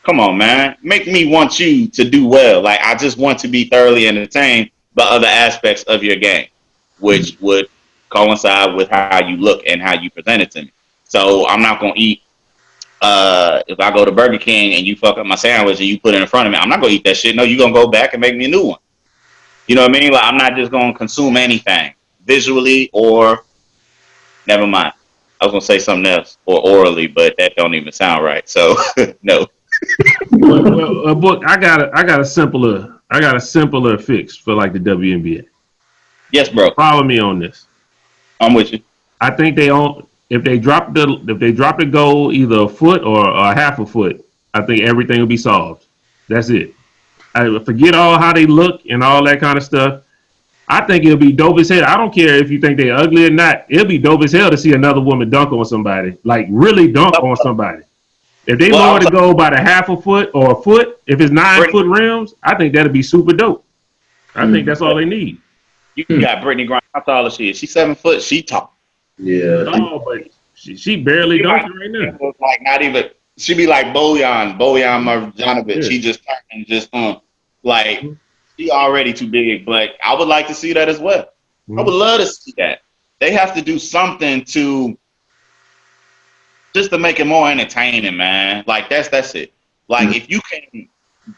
come on, man. Make me want you to do well. Like I just want to be thoroughly entertained by other aspects of your game, which would coincide with how you look and how you present it to me. So I'm not gonna eat. If I go to Burger King and you fuck up my sandwich and you put it in front of me, I'm not gonna eat that shit. No, you're gonna go back and make me a new one. You know what I mean? Like I'm not just gonna consume anything visually or never mind. I was gonna say something else or orally, but that don't even sound right. So no. Well, book. I got a simpler fix for like the WNBA. Yes, bro. Follow me on this. I'm with you. I think if they drop the goal either a foot or a half a foot, I think everything will be solved. That's it. I forget all how they look and all that kind of stuff. I think it'll be dope as hell. I don't care if you think they're ugly or not. It'll be dope as hell to see another woman dunk on somebody, like really dunk on somebody. If they lower the goal by the half a foot or a foot, if it's 9-foot rims, I think that'd be super dope. I think that's all they need. You got Brittany Griner. How tall is she? She's 7 foot. She tall. Yeah. Oh, but she barely dunking right now. Like not even. She be like Bojan Marjanovic. Yeah. She just turned just like she already too big. But I would like to see that as well. I would love to see that. They have to do something to just to make it more entertaining, man. Like that's it. Like if you can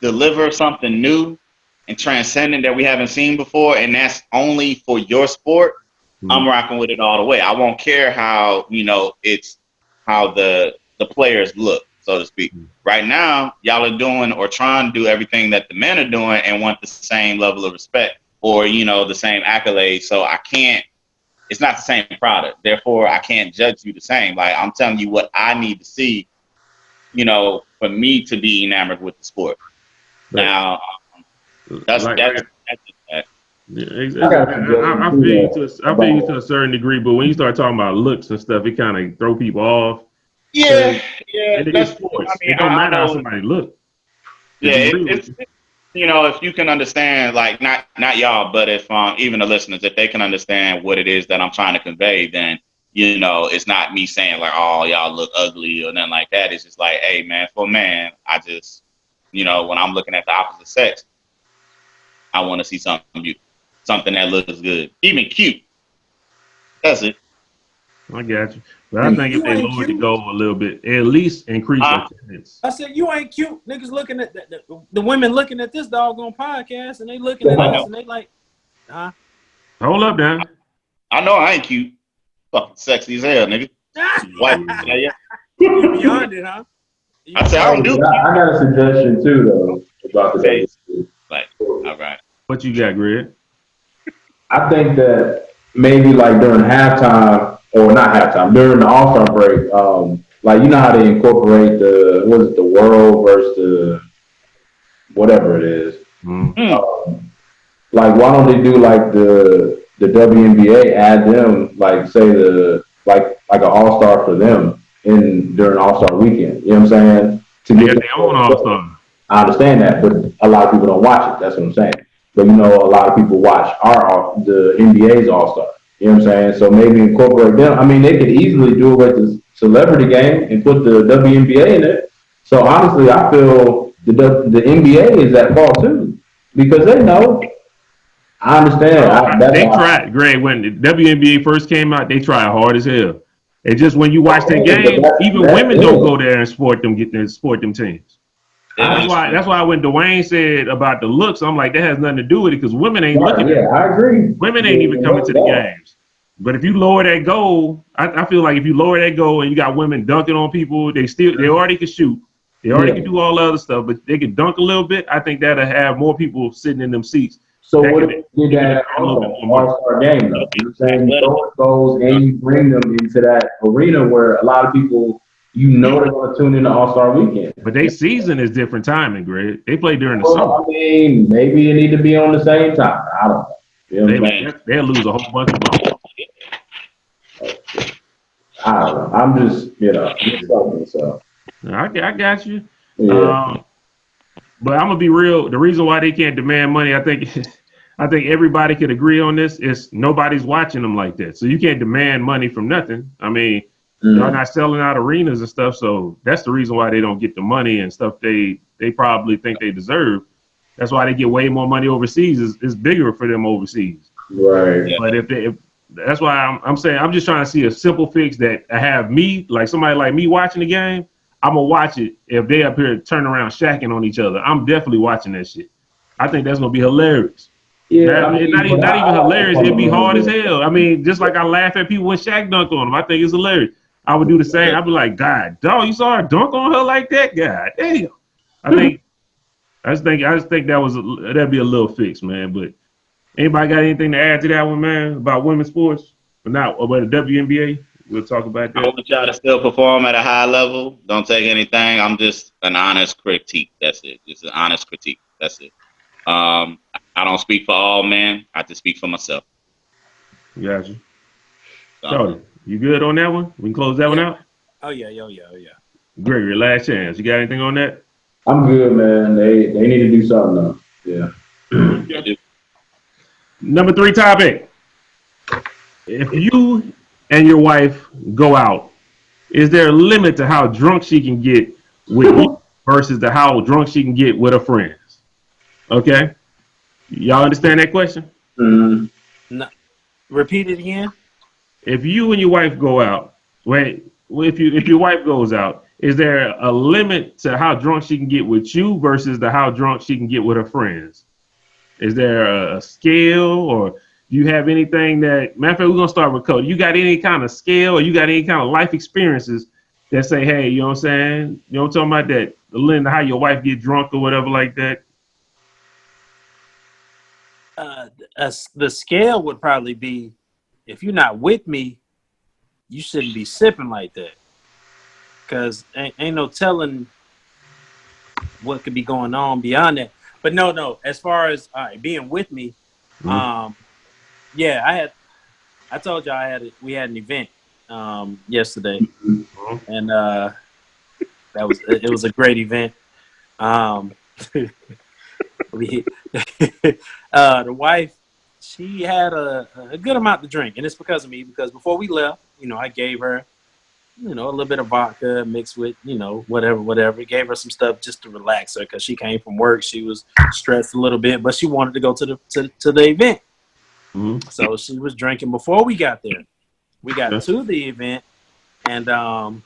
deliver something new and transcendent that we haven't seen before, and that's only for your sport, I'm rocking with it all the way. I won't care how it's how the players look, so to speak. Right now, y'all are doing or trying to do everything that the men are doing and want the same level of respect or the same accolades. So I can't. It's not the same product. Therefore, I can't judge you the same. Like I'm telling you what I need to see, for me to be enamored with the sport. Right. Now, that's that. Yeah, exactly. I feel you to a certain degree, but when you start talking about looks and stuff, it kind of throw people off. Yeah. That's sports. I mean, it don't matter how somebody look. It's if you can understand, like not y'all, but if even the listeners, if they can understand what it is that I'm trying to convey, then it's not me saying like, oh, y'all look ugly or nothing like that. It's just like, hey, man, for a man, I just when I'm looking at the opposite sex, I want to see something beautiful. Something that looks good, even cute. That's it. I got you. But I think if they lower the goal a little bit, at least increase attendance. I said, you ain't cute. Niggas looking at the women looking at this doggone podcast, and they looking at us, and they like, huh? Hold up, Dan. I know I ain't cute. Fucking sexy as hell, nigga. White. Yeah. You beyond it, huh? I said, I don't do. I got a suggestion too, though, about the like, all right. What you got, Greg? I think that maybe like during halftime, or not halftime, during the All-Star break, like how they incorporate the world versus the whatever it is. Like why don't they do like the WNBA, add them like say like an All-Star for them during All-Star weekend. You know what I'm saying? They got their own All-Star. I understand that, but a lot of people don't watch it. That's what I'm saying. But a lot of people watch the NBA's All-Star. You know what I'm saying? So maybe incorporate them. I mean, they could easily do it with the celebrity game and put the WNBA in it. So honestly, I feel the NBA is at fault too because they know. I understand. They tried, Greg, when the WNBA first came out, they tried hard as hell. And just when you watch the game, even women don't go there and support them teams. That's why when Dwayne said about the looks, I'm like, that has nothing to do with it because women ain't looking at it. Yeah, I agree. Women ain't even coming to the games. But if you lower that goal, I feel like if you lower that goal and you got women dunking on people, they already can shoot. They already can do all the other stuff, but they can dunk a little bit. I think that'll have more people sitting in them seats. So what if you did that also All-Star game though? You know what I'm saying? You throw goals and you bring them into that arena where a lot of people, they're going to tune in to All-Star weekend. But their season is different timing, Greg. They play during the summer. I mean, maybe it need to be on the same time. I don't know. You know they'll lose a whole bunch of them. I don't know. I'm just, so. I got you. Yeah. But I'm gonna be real. The reason why they can't demand money, I think everybody could agree on this, is nobody's watching them like that. So you can't demand money from nothing. I mean, y'all not selling out arenas and stuff, so that's the reason why they don't get the money and stuff they probably think they deserve. That's why they get way more money overseas. It's bigger for them overseas. Right. But if that's why I'm saying I'm just trying to see a simple fix that I have me, like somebody like me watching the game. I'm gonna watch it if they up here turn around shacking on each other. I'm definitely watching that shit. I think that's gonna be hilarious. Yeah, not even hilarious. It'd be hard as hell. I mean, just like I laugh at people when Shaq dunk on them. I think it's hilarious. I would do the same. I'd be like, God, dog, you saw her dunk on her like that? God damn. I just think that'd be a little fix, man. But anybody got anything to add to that one, man, about women's sports? But not about the WNBA. We'll talk about that. I want y'all to still perform at a high level. Don't take anything. I'm just an honest critique. That's it. Just an honest critique. That's it. I don't speak for all men. I just speak for myself. Gotcha. So, you good on that one? We can close that one out? Oh, yeah. Gregory, last chance. You got anything on that? I'm good, man. They need to do something though. Yeah. Number 3 topic. If you and your wife go out, is there a limit to how drunk she can get with you versus how drunk she can get with her friends? Okay? Y'all understand that question? Mm-hmm. No. Repeat it again. If you and your wife go out, if your wife goes out, is there a limit to how drunk she can get with you versus how drunk she can get with her friends? Is there a scale, or do you have anything that, matter of fact, we're going to start with Cody. You got any kind of scale, or you got any kind of life experiences that say, hey, you know what I'm saying? You know what I'm talking about, that the limit how your wife get drunk or whatever like that? The scale would probably be, if you're not with me, you shouldn't be sipping like that. Because ain't no telling what could be going on beyond that. But no. As far as being with me, yeah, I told y'all we had an event yesterday, and it was a great event. The wife, she had a good amount to drink, and it's because of me. Because before we left, I gave her, a little bit of vodka mixed with, whatever. Gave her some stuff just to relax her because she came from work. She was stressed a little bit, but she wanted to go to the event. Mm-hmm. So she was drinking before we got there. We got to the event, and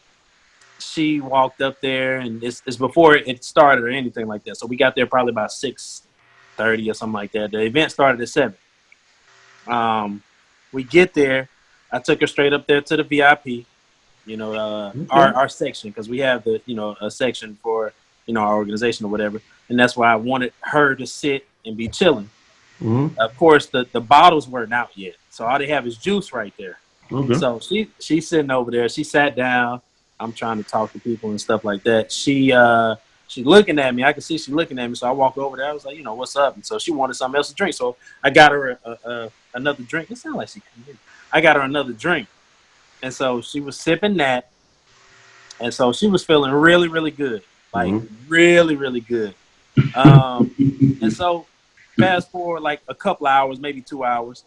she walked up there, and it's before it started or anything like that. So we got there probably about 6:30 or something like that. The event started at 7. We get there. I took her straight up there to the VIP. Our section, because we have a section for our organization or whatever, and that's why I wanted her to sit and be chilling. Mm-hmm. Of course, the bottles weren't out yet, so all they have is juice right there. Okay. So she's sitting over there. She sat down. I'm trying to talk to people and stuff like that. She's looking at me. I can see she's looking at me. So I walk over there. I was like, what's up? And so she wanted something else to drink. So I got her another drink. It sounds like she can hear me. I got her another drink. And so she was sipping that. And so she was feeling really, really good. Like, really, really good. And so fast forward like a couple hours, maybe 2 hours.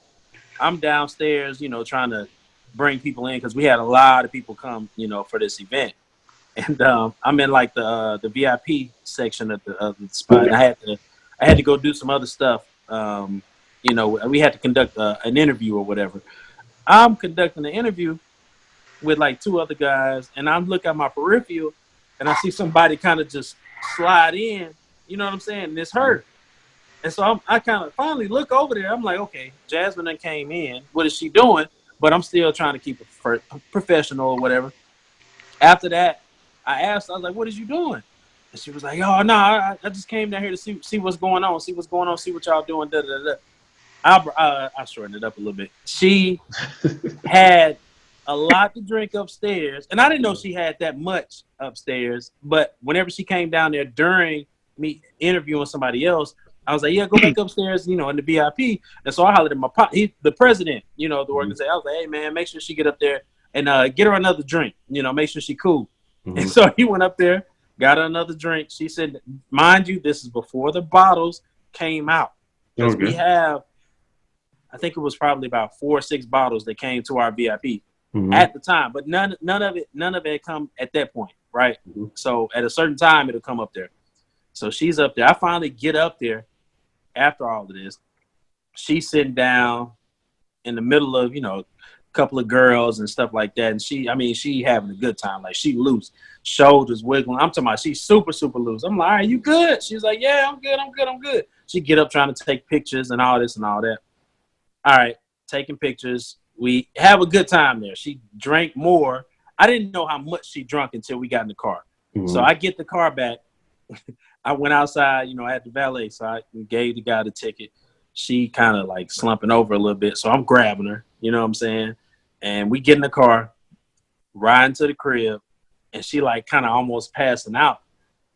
I'm downstairs, trying to bring people in because we had a lot of people come, for this event. And I'm in like the VIP section of the spot. And I had to go do some other stuff. We had to conduct an interview or whatever. I'm conducting the interview with like 2 other guys, and I'm looking at my peripheral, and I see somebody kind of just slide in. You know what I'm saying? And it's her. And so I kind of finally look over there. I'm like, okay, Jasmine done came in. What is she doing? but I'm still trying to keep it professional or whatever. After that, I asked, I was like, what is you doing? And she was like, oh, no, I just came down here to see what's going on, see what y'all doing, da-da-da-da. I shortened it up a little bit. She had a lot to drink upstairs, and I didn't know she had that much upstairs, but whenever she came down there during me interviewing somebody else, I was like, yeah, go back upstairs, in the VIP. And so I hollered at my the president, the organization. I was like, hey, man, make sure she get up there and get her another drink, make sure she cool. Mm-hmm. And so he went up there, got her another drink. She said, mind you, this is before the bottles came out. Because we have, I think it was probably about 4 or 6 bottles that came to our VIP at the time. But none of it had come at that point, right? Mm-hmm. So at a certain time, it'll come up there. So she's up there. I finally get up there after all of this. She's sitting down in the middle of, a couple of girls and stuff like that. And she having a good time. Like, she loose, shoulders wiggling. I'm talking about she's super, super loose. I'm like, all right, you good? She's like, yeah, I'm good. She get up trying to take pictures and all this and all that. All right, taking pictures. We have a good time there. She drank more. I didn't know how much she drank until we got in the car. Mm-hmm. So I get the car back. I went outside, I had the valet, so I gave the guy the ticket. She kind of like slumping over a little bit, so I'm grabbing her, you know what I'm saying? And we get in the car, riding to the crib, and she like kind of almost passing out,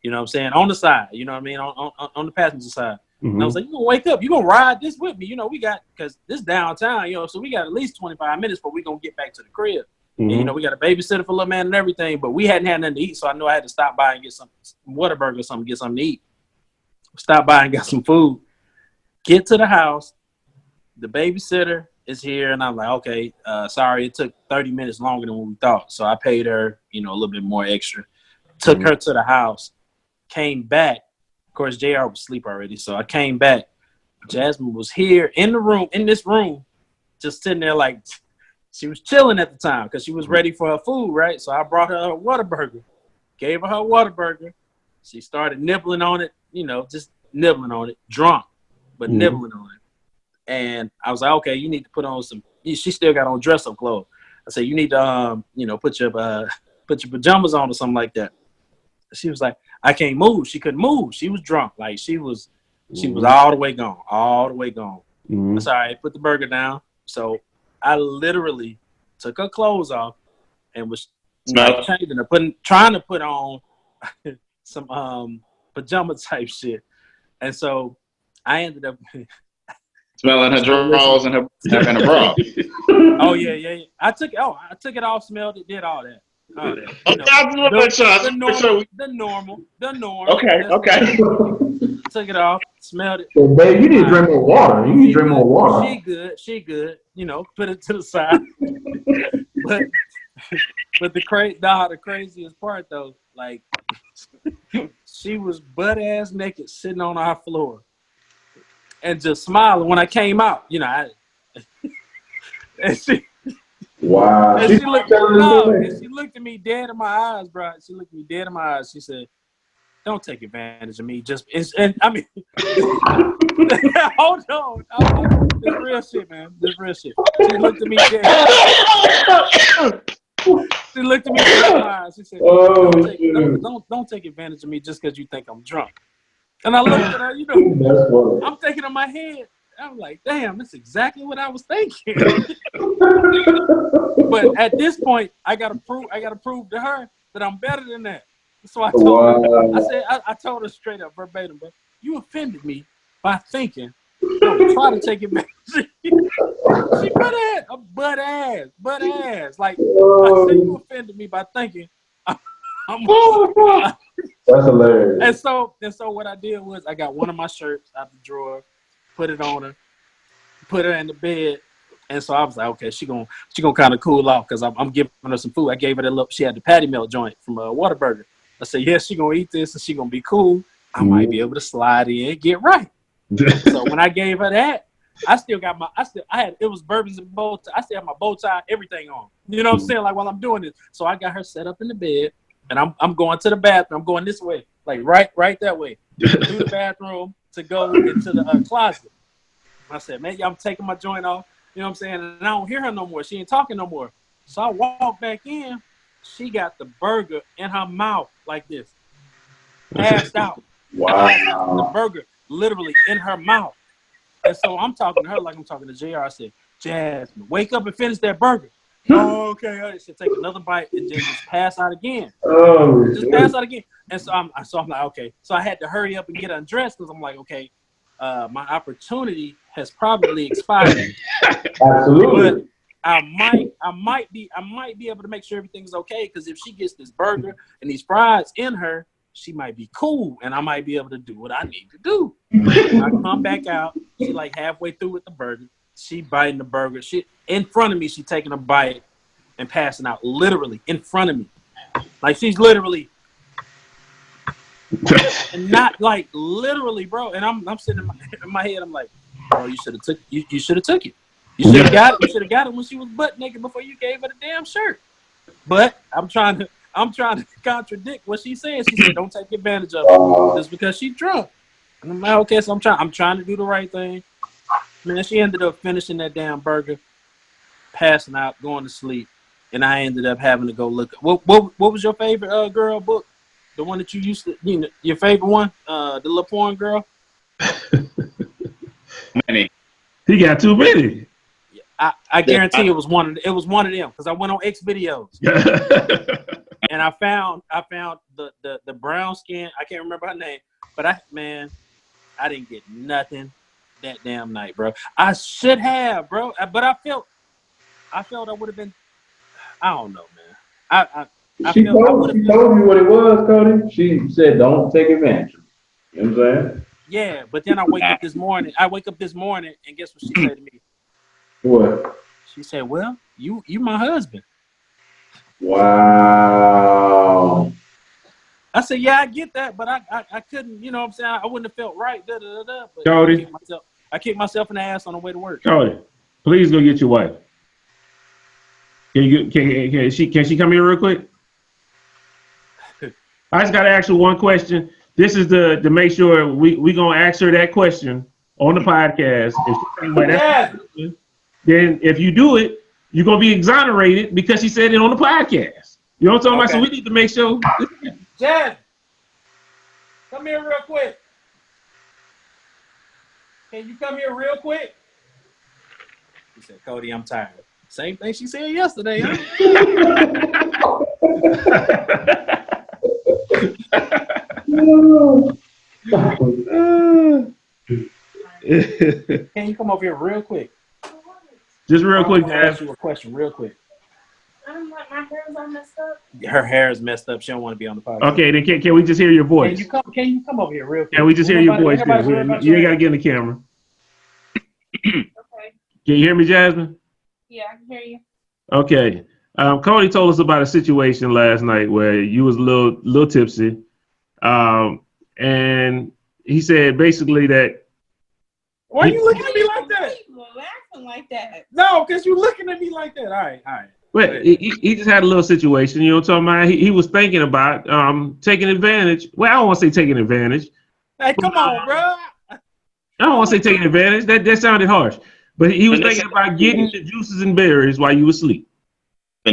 you know what I'm saying? On the side, you know what I mean? On the passenger side. Mm-hmm. And I was like, you gonna wake up, you gonna ride this with me, we got, because this downtown, so we got at least 25 minutes before we gonna get back to the crib. Mm-hmm. And, we got a babysitter for little man and everything, but we hadn't had nothing to eat, so I know I had to stop by and get some Whataburger or something, get something to eat. Stop by and got some food. Get to the house. The babysitter is here, and I'm like, okay, sorry, it took 30 minutes longer than what we thought. So I paid her, a little bit more extra. Took her to the house, came back. Of course, JR was asleep already, so I came back. Jasmine was here in this room, just sitting there like, she was chilling at the time because she was ready for her food, right? So I brought her a Whataburger, gave her Whataburger. She started nibbling on it, just nibbling on it, drunk, but nibbling on it. And I was like, okay, you need to put on she still got on dress-up clothes. I said, you need to, put your pajamas on or something like that. She was like, I can't move. She couldn't move. She was drunk. Like, she was all the way gone, Mm-hmm. That's all right. Put the burger down. So I literally took her clothes off and was changing her, trying to put on some pajama type shit. And so I ended up smelling her drawers and her bra. Oh yeah. I took it off, smelled it, did all that. The normal. Okay. Took it off, smelled it. Well, babe, you need to drink more water. She good. Put it to the side. but the craziest part though, like, she was butt ass naked sitting on our floor and just smiling when I came out. And she. Wow. And she looked at me dead in my eyes, bro. She looked at me dead in my eyes. She said, don't take advantage of me. Hold on. This real shit, man. This real shit. She looked at me dead. She looked at me dead in my eyes. She said, don't take advantage of me just because you think I'm drunk. And I looked at her, I'm thinking in my head, I'm like, damn, that's exactly what I was thinking. But at this point, I gotta prove to her that I'm better than that. So I told her, I told her straight up, verbatim, but you offended me by thinking, don't try to take advantage. She butt ass. Like, I said, you offended me by thinking. That's hilarious. And so what I did was I got one of my shirts out the drawer, put it on her, put her in the bed. And so I was like, okay, she gonna kind of cool off because I'm giving her some food. I gave her that little, she had the patty melt joint from Whataburger. I said, yeah, she gonna eat this and she gonna be cool. I might be able to slide in and get right. So when I gave her that, it was Bourbons and bow tie. I still have my bow tie, everything on. You know what I'm saying? Like, while I'm doing this. So I got her set up in the bed and I'm going to the bathroom. I'm going this way, like right that way, through the bathroom to go into the closet. I said, man, I'm taking my joint off. You know what I'm saying? And I don't hear her no more. She ain't talking no more. So I walk back in. She got the burger in her mouth like this. Passed out. Wow. Passed out. The burger literally in her mouth. And so I'm talking to her like I'm talking to JR. I said, Jasmine, wake up and finish that burger. Oh, okay. I should take another bite and then just pass out again. Oh, just pass out again. And so I'm like, okay. So I had to hurry up and get undressed because I'm like, okay, my opportunity has probably expired. Absolutely. But I might be able to make sure everything's okay, because if she gets this burger and these fries in her, she might be cool, and I might be able to do what I need to do. I come back out, she like halfway through with the burger, she biting the burger, she in front of me, she taking a bite and passing out, literally in front of me, like she's literally, and not like literally, bro. And I'm sitting in my head, I'm like, bro, you should have took you should have took it. You should have got it. You should have got it when she was butt naked before you gave her the damn shirt. But I'm trying to contradict what she said. She said, "Don't take advantage of it just because she's drunk." And I'm like, okay, so I'm trying to do the right thing. Man, she ended up finishing that damn burger, passing out, going to sleep, and I ended up having to go look. What was your favorite girl book? The one that you used to, your favorite one, the little porn girl. Many. He got too many. I guarantee it was one of them, because I went on X videos and I found the brown skin. I can't remember her name, but I didn't get nothing that damn night, bro. I should have, bro, but I felt I would have been. I don't know, man. She told you what it was, Cody. She said, "Don't take advantage." You know what I'm saying? Yeah, but then I wake up this morning, and guess what she said to me? What? She said, "Well, you my husband." Wow. I said, "Yeah, I get that, but I couldn't, you know what I'm saying? I wouldn't have felt right." But Cody, I kicked myself in the ass on the way to work. Cody, please go get your wife. Can she come here real quick? I just gotta ask her one question. This is to make sure we gonna ask her that question on the podcast. If she then if you do it, you're gonna be exonerated because she said it on the podcast. You know what I'm talking about? So we need to make sure. Jazz, come here real quick. Can you come here real quick? She said, "Cody, I'm tired." Same thing she said yesterday, huh? Can you come over here real quick? Just real quick, I'll ask you a question real quick. My hair's all messed up. Her hair is messed up. She don't want to be on the podcast. Okay, then can we just hear your voice? Can you come over here real quick? Can we just hear your voice? You ain't gotta get in the camera. Okay. Can you hear me, Jasmine? Yeah, I can hear you. Okay. Cody told us about a situation last night where you was a little tipsy. And he said basically that. Why are you looking at me like that? Laughing like that. No, because you looking at me like that. All right. But he just had a little situation, you know what I'm talking about? He was thinking about taking advantage. Well, I don't want to say taking advantage. Hey, come on, bro. I don't want to say taking advantage. That sounded harsh. But he was thinking about getting the juices and berries while you were asleep. No,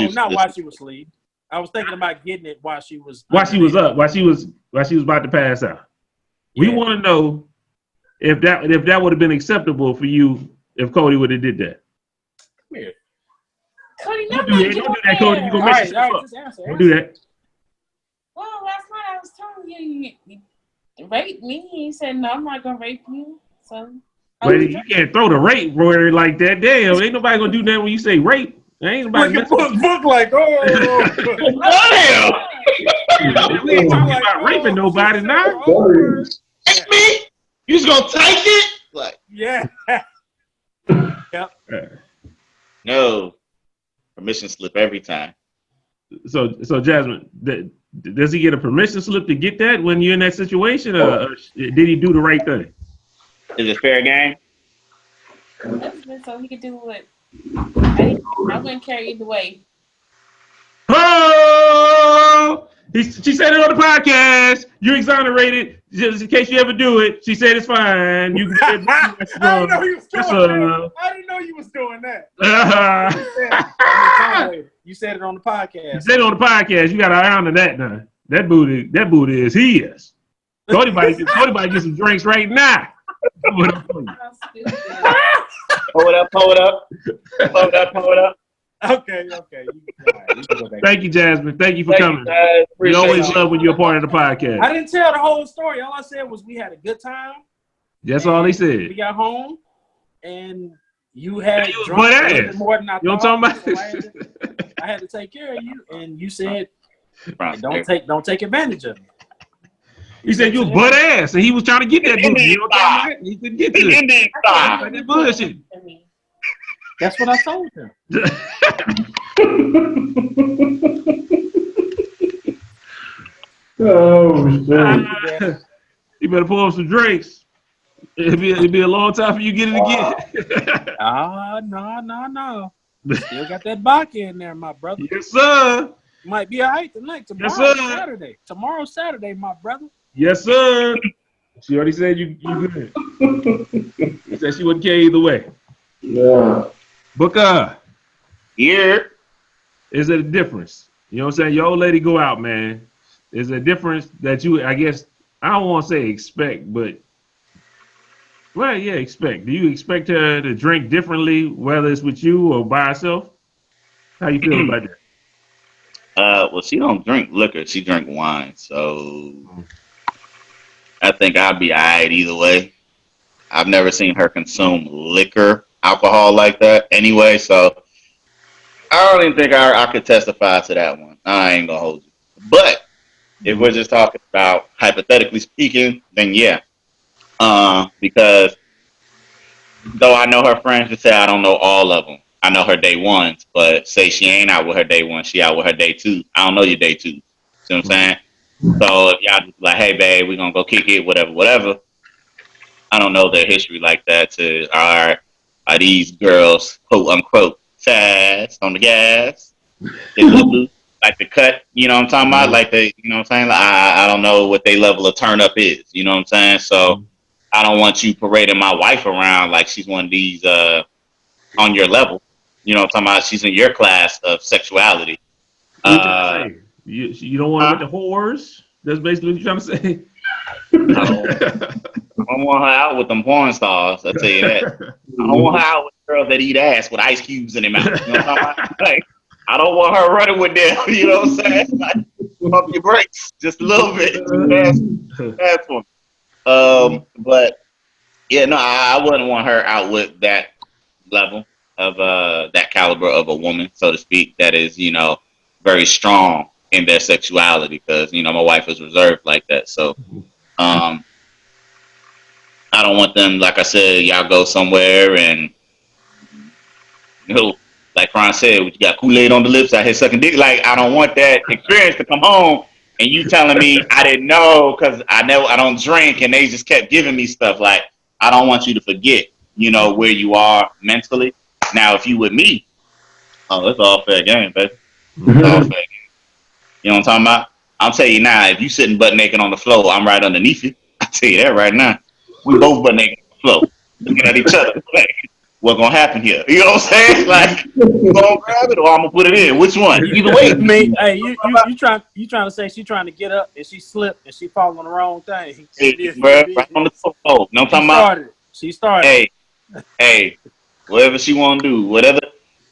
not while she was asleep. I was thinking about getting it while she was up, while she was about to pass out. Yeah. We want to know if that would have been acceptable for you if Cody would have did that. Come here. Cody, don't do that, Cody. You're gonna mess yourself up. Don't do that. Well, last night I was telling you rape me. You said no, I'm not gonna rape you. So but you can't throw the rape word like that. Damn, ain't nobody gonna do that when you say rape. Ain't nobody book like, oh, damn. We ain't talking about raping nobody now. Take me? You just gonna take it? Like, yeah. Yep. No. Permission slip every time. So Jasmine, does he get a permission slip to get that when you're in that situation, or did he do the right thing? Is it fair game? So he could do it. I wouldn't care either way. Oh! no. She said it on the podcast. You exonerated. Just in case you ever do it, she said it's fine. You can I didn't know he was doing that. I didn't know you was doing that. You said it on the podcast. You said it on the podcast. You got to honor that now. That booty is his. Cody might get some drinks right now. Pull it up. Okay. Thank you, Jasmine. Thank you for coming. We always love when you're a part of the podcast. I didn't tell the whole story. All I said was we had a good time. That's all he said. We got home, and you had drunk more than I thought. You know what I'm talking about? So I had to take care of you, and you said, "Don't take advantage of me." He said you was butt ass, and he was trying to get that booty. You know what I'm talking about? He couldn't get to it. That bullshit. That's what I told him. Oh shit! You better pull up some drinks. It'll be a long time for you to get it again. No. Still got that vodka in there, my brother. Yes, sir. Might be all right tonight. Tomorrow's Saturday, my brother. Yes, sir. She already said you good. She said she wouldn't care either way. Yeah. Booker. Here. Is it a difference? You know what I'm saying? Your old lady go out, man. Is there a difference that you, I guess, I don't want to say expect, but, well, yeah, expect. Do you expect her to drink differently, whether it's with you or by herself? How you feel about that? Well, she don't drink liquor. She drink wine. So I think I'd be all right either way. I've never seen her consume alcohol like that anyway. So I don't even think I could testify to that one. I ain't going to hold you. But if we're just talking about hypothetically speaking, then yeah. Because though I know her friends would say I don't know all of them. I know her day ones, but say she ain't out with her day one, she out with her day two. I don't know your day two. See what I'm saying? So if y'all just like, hey babe, we're gonna go kick it, whatever. I don't know their history like that to are these girls, quote unquote, fast on the gas. They look like the cut, you know what I'm talking about? Like you know what I'm saying? Like, I don't know what their level of turn up is, you know what I'm saying? So I don't want you parading my wife around like she's one of these on your level. You know what I'm talking about? She's in your class of sexuality. You don't want with the whores? That's basically what you're trying to say. I don't want her out with them porn stars, I'll tell you that. I don't want her out with girls that eat ass with ice cubes in their mouth. You know what I'm talking about? Like, I don't want her running with them. You know what I'm saying? Like, pump your brakes just a little bit. Fast for me. But yeah, no, I wouldn't want her out with that level of that caliber of a woman, so to speak, that is, you know, very strong in their sexuality, because, you know, my wife is reserved like that. So I don't want them, like I said, y'all go somewhere and, you know, like Ron said, you got Kool-Aid on the lips out here sucking dick. Like, I don't want that experience to come home and you telling me I didn't know because I don't drink, and they just kept giving me stuff. Like, I don't want you to forget, you know, where you are mentally. Now, if you with me, oh, it's all fair game, baby. It's all fair game. You know what I'm talking about? I'll tell you now, if you sitting butt naked on the floor, I'm right underneath you. I'll tell you that right now. We both butt naked on the floor, looking at each other. Like, what's gonna happen here? You know what I'm saying? Like, you gonna grab it or I'm gonna put it in? Which one? Either way. Hey, you trying to say she trying to get up and she slipped and she fall on the wrong thing? Right on the floor. You know what I'm talking about? She started. Hey, whatever she want to do, whatever.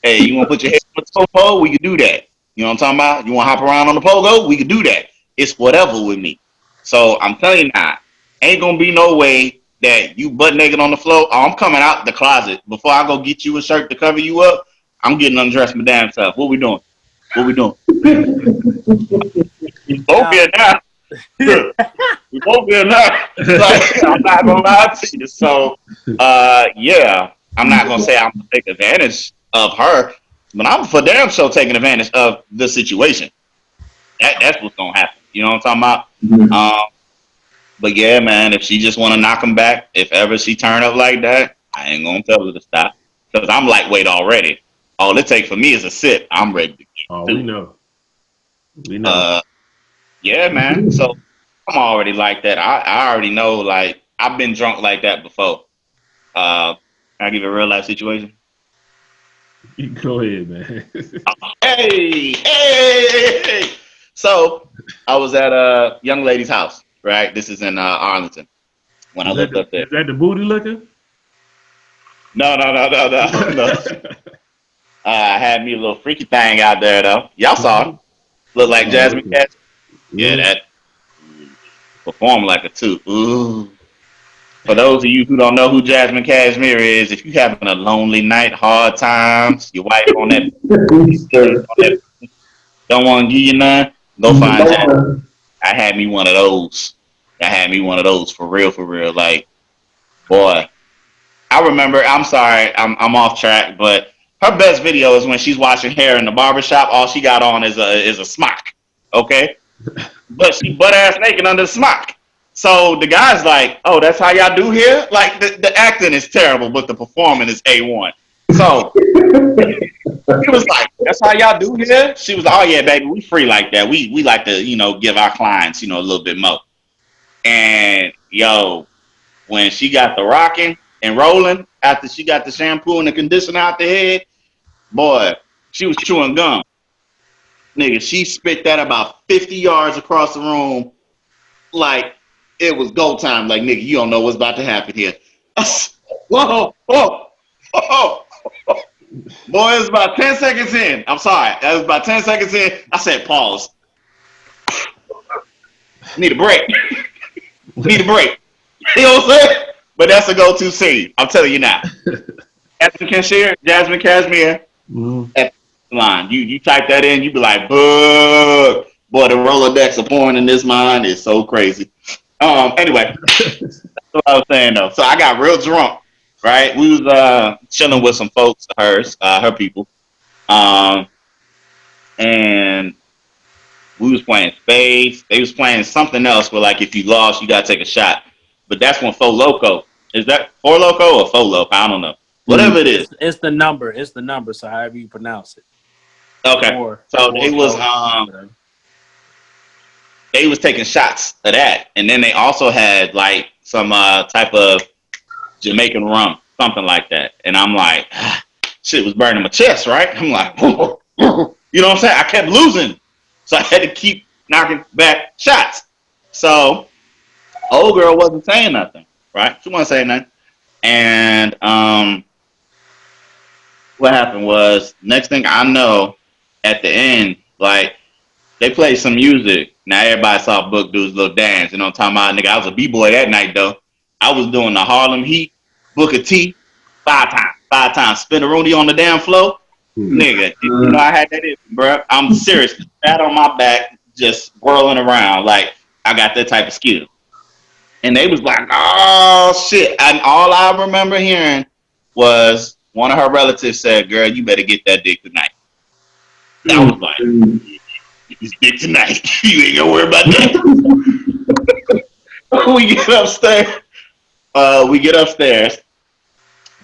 Hey, you want to put your head on the pogo? We can do that. You know what I'm talking about? You want to hop around on the pogo? We can do that. It's whatever with me. So I'm telling you now, ain't going to be no way that you butt naked on the floor. Oh, I'm coming out the closet. Before I go get you a shirt to cover you up, I'm getting undressed my damn self. What we doing? We both here now. We both here now. Like, I'm not going to lie to you. So, yeah. I'm not going to say I'm going to take advantage of her, but I'm for damn sure taking advantage of the situation. That's what's going to happen. You know what I'm talking about? But yeah, man, if she just want to knock him back, if ever she turn up like that, I ain't going to tell her to stop. Because I'm lightweight already. All it takes for me is a sip. I'm ready to get we know. We know. Yeah, man. So I'm already like that. I already know. Like I've been drunk like that before. Can I give you a real life situation? You go ahead, man. Hey. So I was at a young lady's house. Right. This is in Arlington when I lived up there. Is that the booty looking? No. I had me a little freaky thing out there though. Y'all saw it. Look like Oh, Jasmine okay. Cash. Yeah, that perform like a two. Ooh. For those of you who don't know who Jasmine Cashmere is, if you having a lonely night, hard times, your wife on that, don't want to give you none, go find Jasmine. I had me one of those. For real. Like, boy, I remember. I'm sorry, I'm off track, but her best video is when she's washing hair in the barbershop. All she got on is a smock. Okay, but she butt ass naked under the smock. So the guy's like, "Oh, that's how y'all do here." Like the acting is terrible, but the performance is A1. So he was like, "That's how y'all do here." She was like, "Oh yeah, baby, we free like that. We like to give our clients a little bit more." And yo, when she got the rocking and rolling after she got the shampoo and the conditioner out the head, boy, she was chewing gum. Nigga, she spit that about 50 yards across the room like it was go time. Like, nigga, you don't know what's about to happen here. Whoa. Boy, it was about 10 seconds in. I'm sorry. That was about 10 seconds in. I said, pause. Need a break. You know what I'm saying? But that's a go-to scene. I'm telling you now. Jasmine Cashmere, at the line. You type that in, you be like, boo. Boy, the Rolodex of porn in this mind is so crazy. Anyway, that's what I was saying though. So I got real drunk, right? We was chilling with some folks of hers, her people. And we was playing spades. They was playing something else where like if you lost, you gotta take a shot. But that's when Fo Loco. Is that Four Loco or Fo Loco? I don't know. Whatever it is. It's the number. It's the number. So however you pronounce it. Okay. So they was taking shots of that, and then they also had like some type of Jamaican rum, something like that. And I'm like, shit was burning my chest, right? I'm like, you know what I'm saying? I kept losing, so I had to keep knocking back shots. So old girl wasn't saying nothing, right? She wasn't saying nothing. And what happened was, next thing I know, at the end, like, they played some music. Now everybody saw Book Dude's little dance. You know what I'm talking about? Nigga, I was a B-boy that night, though. I was doing the Harlem Heat, Booker T, five times. Spin a Rooney on the damn floor. Nigga, you know I had that in, bro. I'm serious. Fat on my back, just whirling around like I got that type of skill. And they was like, oh, shit. And all I remember hearing was one of her relatives said, girl, you better get that dick tonight. I was like, it's dick tonight. You ain't gonna worry about that. We get upstairs.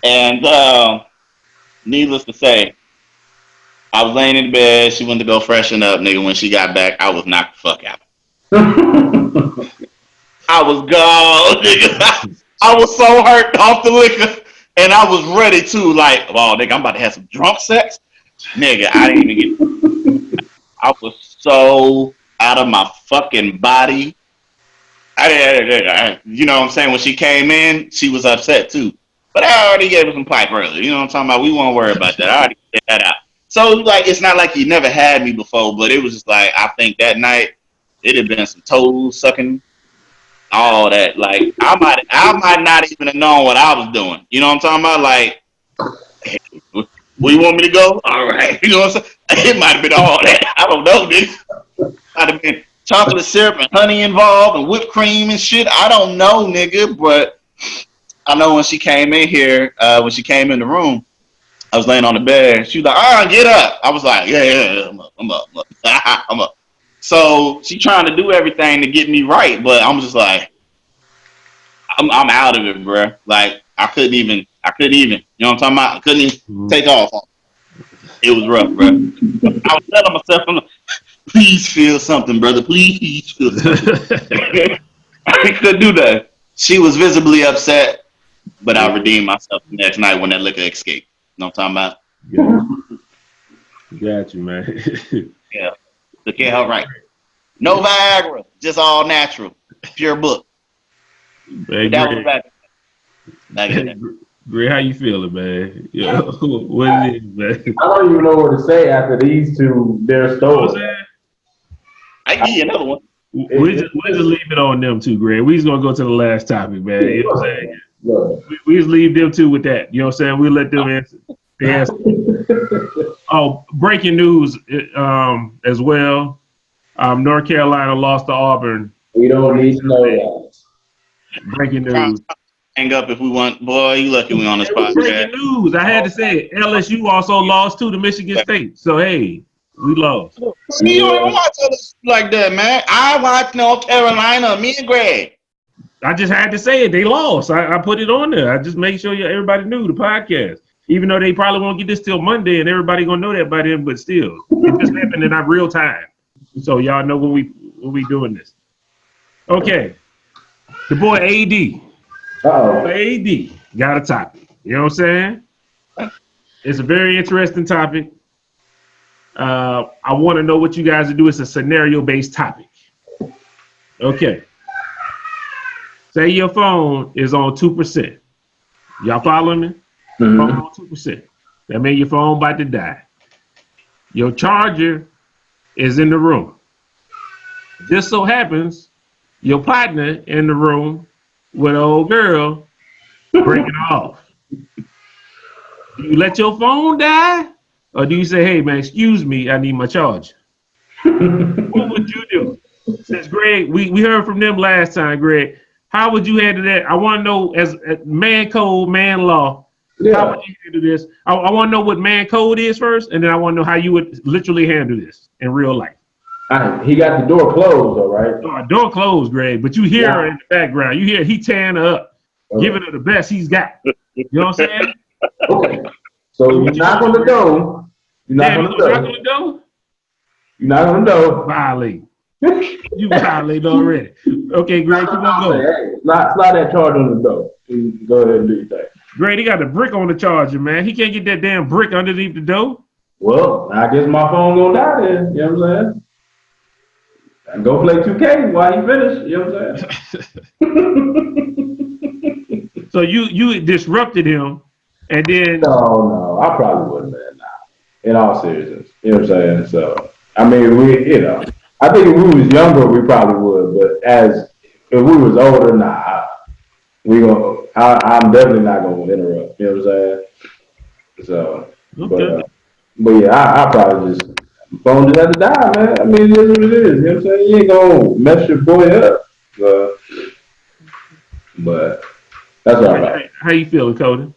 And needless to say, I was laying in bed. She went to go freshen up, nigga. When she got back, I was knocked the fuck out. I was gone, nigga. I was so hurt off the liquor. And I was ready to, like, oh, nigga, I'm about to have some drunk sex. Nigga, I didn't even get. I was so out of my fucking body. You know what I'm saying? When she came in, she was upset too. But I already gave her some pipe earlier. You know what I'm talking about? We won't worry about that. I already get that out. So, like, it's not like you never had me before, but it was just like, I think that night, it had been some toes sucking, all that. Like, I might not even have known what I was doing. You know what I'm talking about? Like, hey, where you want me to go? All right. You know what I'm saying? It might have been all that. I don't know, nigga. Might have been chocolate syrup and honey involved and whipped cream and shit. I don't know, nigga. But I know when she came in here, when she came in the room, I was laying on the bed. She was like, get up. I was like, yeah, I'm up. I'm up. So she trying to do everything to get me right, but I'm just like, I'm out of it, bro. Like, I couldn't even, you know what I'm talking about? I couldn't even take off. It was rough, bro. I was telling myself, Please feel something, brother. Please feel something. I couldn't do that. She was visibly upset, but I redeemed myself the next night when that liquor escaped. You know what I'm talking about? Got you, man. Yeah. Look at her right. No Viagra, just all natural, pure book. Man, that was back in the day. Greg, how you feeling, man? Yeah, what it is, man? I don't even know what to say after these two, their stories. I give you another one. We just leave it on them two, Greg. We just gonna go to the last topic, man. You know what I'm saying? We just leave them two with that. You know what I'm saying? We let them answer. Oh, breaking news as well. North Carolina lost to Auburn. We don't need to know that. Breaking news. Hang up if we want. Boy, you lucky we on this podcast. Breaking news. I had to say it. LSU also lost to Michigan State. So, hey, we lost. See, you don't watch LSU like that, man. I watch North Carolina. Me and Greg. I just had to say it. They lost. I put it on there. I just made sure everybody knew the podcast. Even though they probably won't get this till Monday and everybody going to know that by then, but still. It just happened in our real time. So, y'all know when we doing this. Okay. The boy AD. AD got a topic. You know what I'm saying? It's a very interesting topic. I want to know what you guys do. It's a scenario-based topic. Okay. Say your phone is on 2%. Y'all following me? Mm-hmm. Phone on 2%. That means your phone about to die. Your charger is in the room. Just so happens your partner in the room with an old girl break it off. Do you let your phone die? Or do you say, hey, man, excuse me, I need my charger? What would you do? Since Greg, we heard from them last time, Greg. How would you handle that? I want to know, as man code, man law, how would you handle this? I want to know what man code is first, and then I want to know how you would literally handle this in real life. He got the door closed, all right? Oh, door closed, Greg, but you hear her in the background. You hear he tearing her up, giving her the best he's got. You know what I'm saying? Okay. So you're not going to go. You're not going to go. You're not going to go. Violate. You violate already. Okay, Greg, keep on going. Hey, slide that charge on the door. Go ahead and do your thing. Greg, he got the brick on the charger, man. He can't get that damn brick underneath the door. Well, I guess my phone gonna die then. You know what I'm saying? I can go play 2K while you finish. You know what I'm saying? So you disrupted him, and then no, I probably wouldn't, man. Nah. In all seriousness, you know what I'm saying? So I mean, I think if we was younger, we probably would, but if we was older, nah. I'm definitely not gonna interrupt. You know what I'm saying? So, okay. But yeah, I probably just phone just have to die, man. I mean, it is what it is. You know what I'm saying? You ain't gonna mess your boy up. But that's all right. How you feeling, Cody?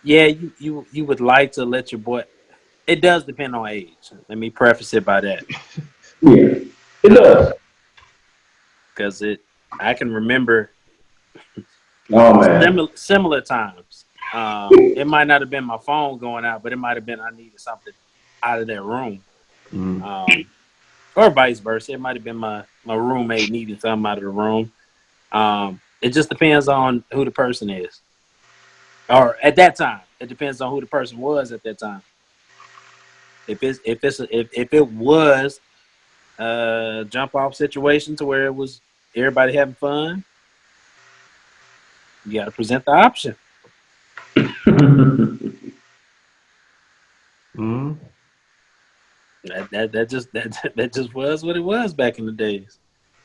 Yeah, you would like to let your boy. It does depend on age. Let me preface it by that. Yeah, it does. Because I can remember similar times. It might not have been my phone going out, but it might have been I needed something out of that room. Or vice versa. It might have been my roommate needing something out of the room. It just depends on who the person is. Or at that time. It depends on who the person was at that time. If it was a jump off situation to where it was everybody having fun, you got to present the option. That just was what it was back in the days.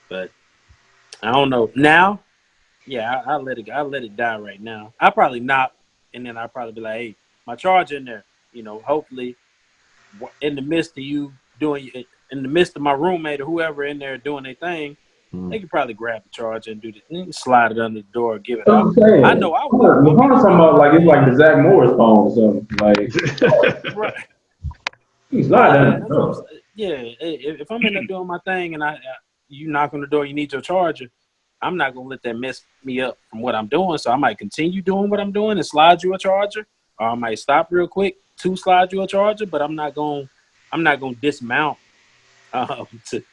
But I don't know now. Yeah, I let it die right now. I probably not, and then I'll probably be like, hey, my charger in there. You know, hopefully, in the midst of you doing, in the midst of my roommate or whoever in there doing their thing, they could probably grab the charger and do this, slide it under the door, give it up. I know I would. The phone talking about like it's like the Zach Morris phone or something. Like, right. He's slide under the door. Yeah, if I'm in there doing my thing and you knock on the door, you need your charger. I'm not gonna let that mess me up from what I'm doing. So I might continue doing what I'm doing and slide you a charger, or I might stop real quick, to slide you a charger, but I'm not gonna dismount to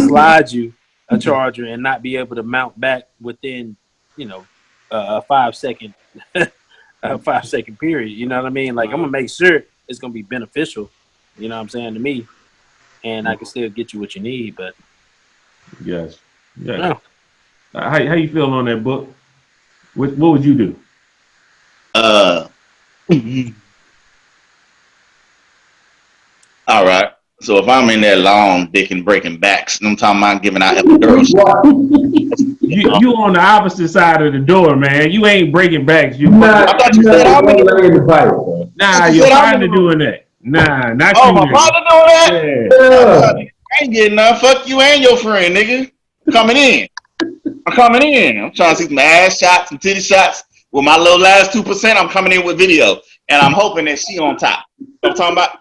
slide you a charger and not be able to mount back within, a 5 second a 5 second period. You know what I mean? Like, I'm gonna make sure it's gonna be beneficial. You know what I'm saying, to me, and I can still get you what you need. But yes. How you feel on that book? What would you do? All right. So if I'm in there long dick and breaking backs, I'm talking about giving out epidurals. You on the opposite side of the door, man. You ain't breaking backs. I thought you said I was. Nah, your partner doing that. Nah, not you. Oh, my partner doing that? Yeah. I ain't getting none. Fuck you and your friend, nigga. I'm coming in. I'm trying to see some ass shots, some titty shots. With my little last 2%, I'm coming in with video. And I'm hoping that she on top. I'm talking about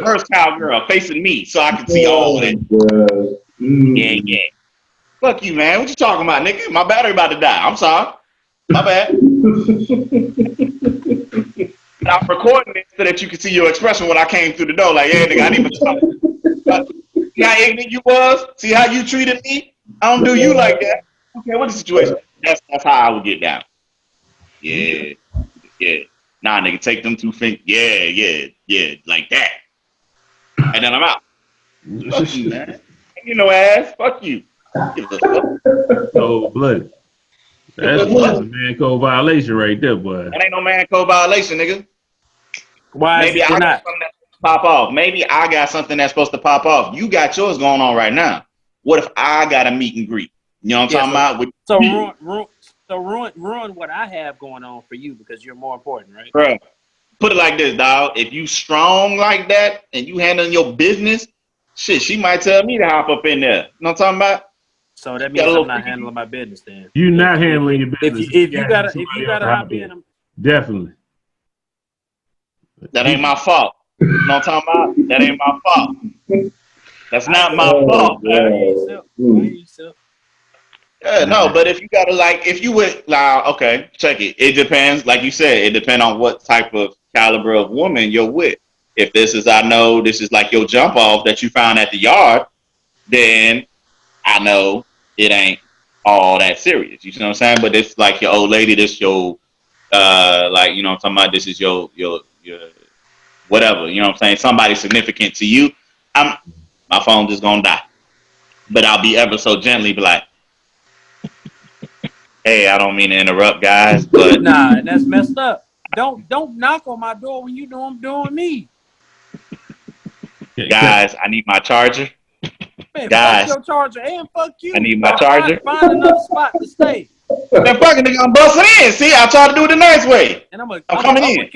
first cowgirl facing me so I can see all of it. Yeah. Fuck you, man. What you talking about, nigga? My battery about to die. I'm sorry. My bad. And I'm recording it so that you can see your expression when I came through the door. Like, yeah, nigga, I didn't even talk. See how ignorant you was? See how you treated me? I don't do you like that. Okay, what's the situation? That's how I would get down. Yeah. Nah, nigga, take them 2 fingers. Yeah, like that. And then I'm out. Fuck you, man. Ain't no ass. Fuck you. Oh, blood. That's a man code violation right there, boy. That ain't no man code violation, nigga. Why? Maybe I got something that's pop off. Maybe I got something that's supposed to pop off. You got yours going on right now. What if I got a meet and greet? You know what I'm talking about? So ruin what I have going on for you because you're more important, right? Bro, put it like this, dog. If you strong like that and you handling your business, shit, she might tell me to hop up in there. You know what I'm talking about? So that means I'm not handling my business then. You're not handling your business. If you gotta hop in, definitely. That ain't my fault. You know what I'm talking about? That ain't my fault. That's not my fault, man. Yeah, no, but if you gotta if you would okay, check it. It depends, like you said, it depends on what type of caliber of woman you're with. If this is like your jump off that you found at the yard, then I know it ain't all that serious. You know what I'm saying? But it's like your old lady, this your you know what I'm talking about, this is your whatever, you know what I'm saying? Somebody significant to you, my phone just gonna die. But I'll be ever so gently be like, hey, I don't mean to interrupt, guys, but nah, that's messed up. Don't knock on my door when you know I'm doing me. Guys, I need my charger. Man, guys, fuck your charger and fuck you. I need my charger. Find another spot to stay. Man, fucking nigga, I'm busting in. See, I try to do it the nice way. And I'm coming in.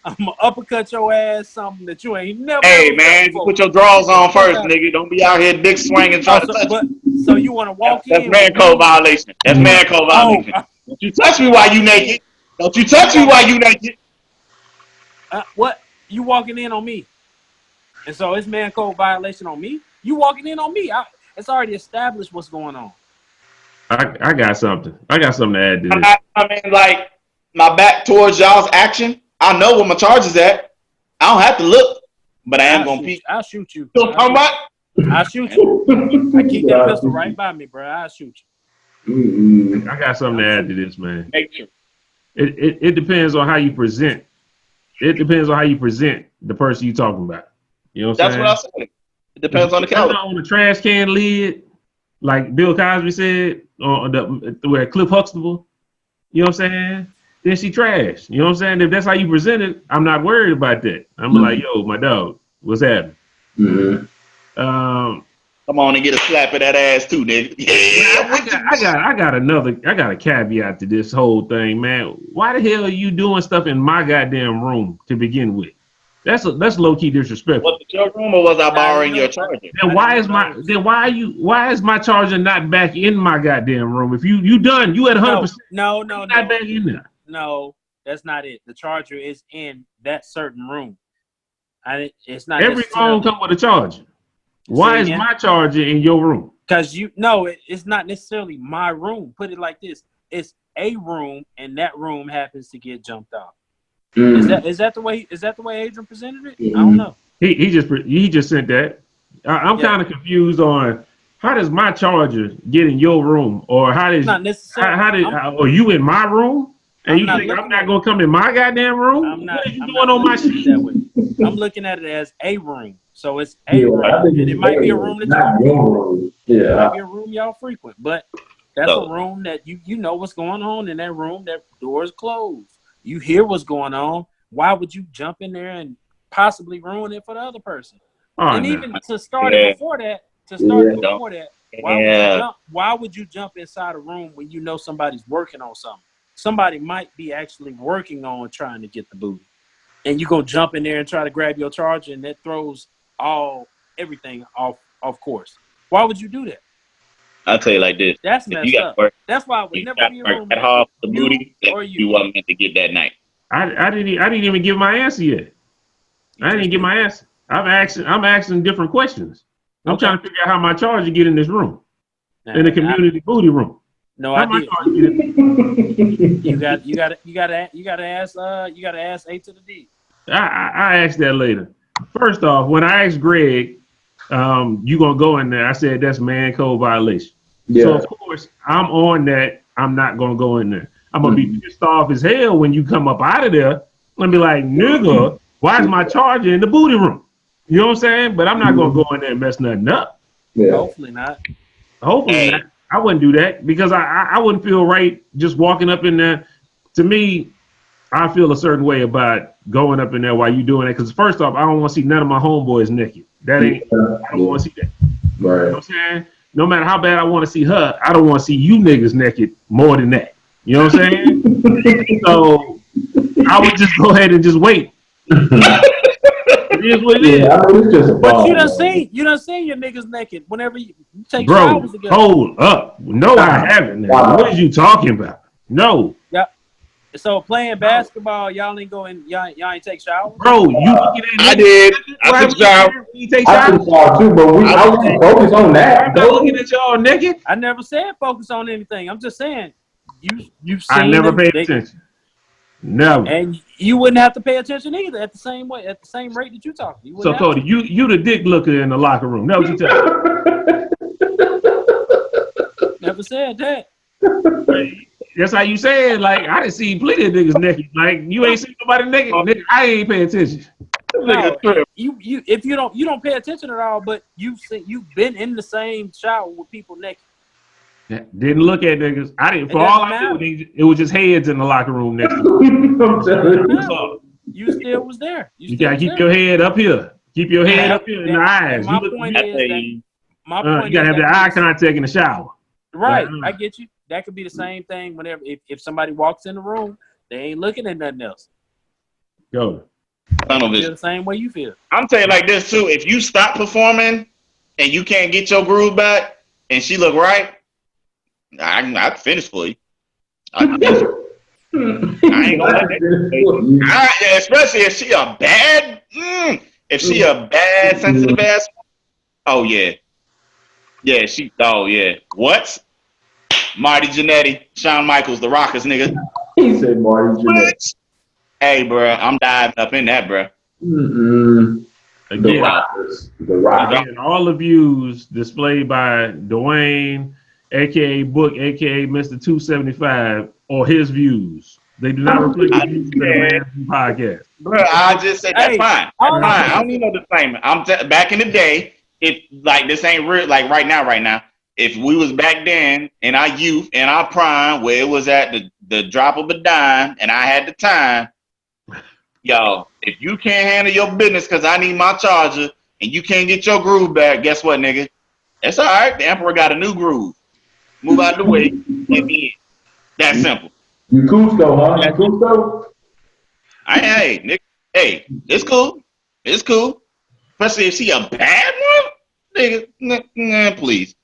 I'm gonna uppercut your ass, something that you ain't never. Hey man, you put your drawers on first, nigga. Don't be out here dick swinging trying to touch. So you want to walk in? That's man code violation. That's man code violation. Don't you touch me while you naked. Don't you touch me while you naked. What? You walking in on me? And so it's man code violation on me? You walking in on me? It's already established what's going on. I got something. I got something to add to this. I mean, like, my back towards y'all's action. I know where my charge is at. I don't have to look, but I am going to peek. I'll shoot you. I'll shoot you. I keep that pistol right by me, bro. I'll shoot you. I got something to add to this, man. Make sure. It depends on how you present. It depends on how you present the person you're talking about. You know what I'm saying? That's what I said. It depends on the caliber. On the trash can lid, like Bill Cosby said, on where Cliff Huxtable, you know what I'm saying? Then she trash. You know what I'm saying? If that's how you present it, I'm not worried about that. I'm like, yo, my dog, what's happening? Come on and get a slap of that ass too, nigga. Yeah, I got a caveat to this whole thing, man. Why the hell are you doing stuff in my goddamn room to begin with? That's low key disrespectful. Was it your room or was I borrowing your charger? Then why is my charger not back in my goddamn room? If you done, you at 100%. No. Not back in there. No, that's not it. The charger is in that certain room. It's not every phone come with a charger. Why is my charger in your room? Because it's not necessarily my room. Put it like this: it's a room, and that room happens to get jumped off. Is that the way Adrian presented it? I don't know. He just sent that. I'm kind of confused on how does my charger get in your room, or how does not necessarily. are you in my room and you think I'm not gonna come in my goddamn room? I'm not. What are you doing on my shit that way. I'm looking at it as a room, so it's a room, and it might be a room that y'all frequent. Yeah, it might be a room y'all frequent, but that's a room that you know what's going on in that room. That door is closed. You hear what's going on. Why would you jump in there and possibly ruin it for the other person? And even to start it before that, why would you jump inside a room when you know somebody's working on something? Somebody might be actually working on trying to get the booty, and you go jump in there and try to grab your charger, and that throws everything off course. Why would you do that? I'll tell you like this. That's messed up. That's why I would never be a room that hard for the booty that you wasn't meant to get that night. I didn't even give my answer yet. I didn't give my answer. I'm asking different questions. I'm trying to figure out how my charger get in this room, in the community booty room. No idea. You got to ask A to the D. I asked that later. First off, when I asked Greg, you gonna go in there? I said that's man code violation. Yeah. So of course I'm on that. I'm not gonna go in there. I'm gonna be pissed off as hell when you come up out of there and be like, nigga, why is my charger in the booty room? You know what I'm saying? But I'm not gonna go in there and mess nothing up. Yeah. Hopefully not. Hopefully not. I wouldn't do that because I wouldn't feel right just walking up in there. To me, I feel a certain way about going up in there while you doing it. Because first off, I don't want to see none of my homeboys naked. That ain't. I don't want to see that. Right. You know what I'm saying? No matter how bad I want to see her, I don't want to see you niggas naked more than that. You know what I'm saying? So I would just go ahead and just wait. It is what it is. I mean, it's just but you done seen your niggas naked whenever you take showers together. Hold up. No, I haven't. What are you talking about? No. Yeah. So playing basketball, y'all ain't going. Y'all ain't take showers. Bro, you looking at? I did. I took showers. You take showers? I took showers too, but I wasn't focused on that. I'm not looking at y'all naked. I never said focus on anything. I'm just saying you've seen. I never paid attention. Never. And you wouldn't have to pay attention either at the same rate that you talking. So Cody, you the dick looker in the locker room. That what you tell me. Never said that. That's how you say it. Like, I didn't see plenty of niggas naked. Like, you ain't seen nobody naked. Nigga, I ain't paying attention. No, if you don't pay attention at all, but you've been in the same shower with people naked. Didn't look at niggas. I didn't. For all I knew, it was just heads in the locker room next to me. You still was there. You gotta keep your head up here. Keep your head up here in the eyes. My point is you gotta have the eye contact in the shower. Right, I get you. That could be the same thing whenever if somebody walks in the room, they ain't looking at nothing else. Go. Feel the same way you feel. I'm telling you like this too. If you stop performing and you can't get your groove back, and she look right, I'd finish for you. I ain't gonna let that. Especially if she a bad, sensitive ass. Oh yeah. Yeah, What? Marty Jannetty, Shawn Michaels, the Rockers, nigga. He said Marty Jannetty. Hey, bro, I'm diving up in that, bro. Again, the Rockers. Again, all the views displayed by Dwayne, a.k.a. Book, a.k.a. Mr. 275, or his views. They do not reflect the views of the Man podcast. Bro, I just said that's fine. That's fine. I don't need no disclaimer. Back in the day, if like this ain't real, like right now, if we was back then in our youth and our prime where it was at the drop of a dime and I had the time, yo, if you can't handle your business because I need my charger and you can't get your groove back, guess what, nigga? It's all right. The Emperor got a new groove. Move out the way. Let me in. That simple. You Cusco, huh? You Cusco? Hey, nigga. Hey, it's cool. It's cool. Especially if she a bad one, nigga. Please.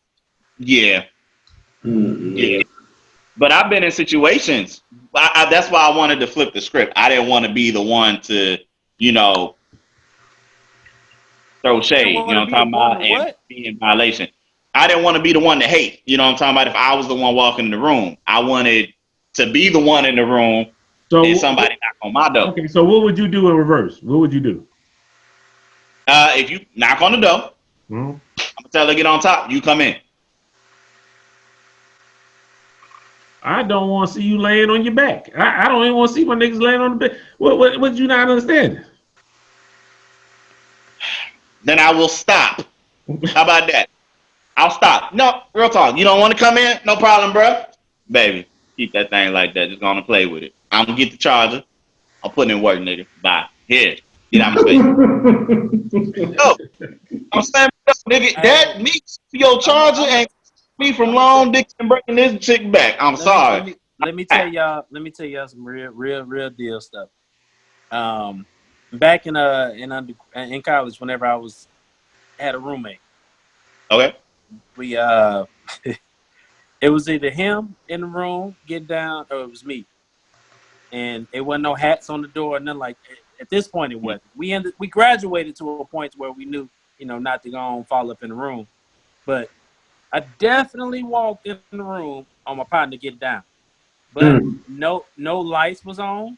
Yeah. Yeah. But I've been in situations. That's why I wanted to flip the script. I didn't want to be the one to, throw shade. You know what I'm talking about? And be in violation. I didn't want to be the one to hate. You know what I'm talking about? If I was the one walking in the room, I wanted to be the one in the room So and somebody knock on my door. Okay, so what would you do in reverse? What would you do? If you knock on the door, Hmm? I'm gonna tell her to get on top. You come in. I don't want to see you laying on your back. I don't even want to see my niggas laying on the bed. What you not understanding? Then I will stop. How about that? I'll stop. No, real talk. You don't want to come in? No problem, bro. Baby, keep that thing like that. Just gonna play with it. I'm gonna get the charger. I'm putting in work, nigga. Bye. Here, get out my face. Yo, I'm saying, nigga, that meets your charger and me from long dick and breaking this chick back. I'm sorry. Let me tell y'all some real deal stuff. Back in college, whenever I had a roommate. Okay. We it was either him in the room getting down or it was me. And it wasn't no hats on the door, nothing like that. At this point it wasn't. We graduated to a point where we knew, not to go and fall up in the room. But I definitely walked in the room on my partner to get down. But no lights was on,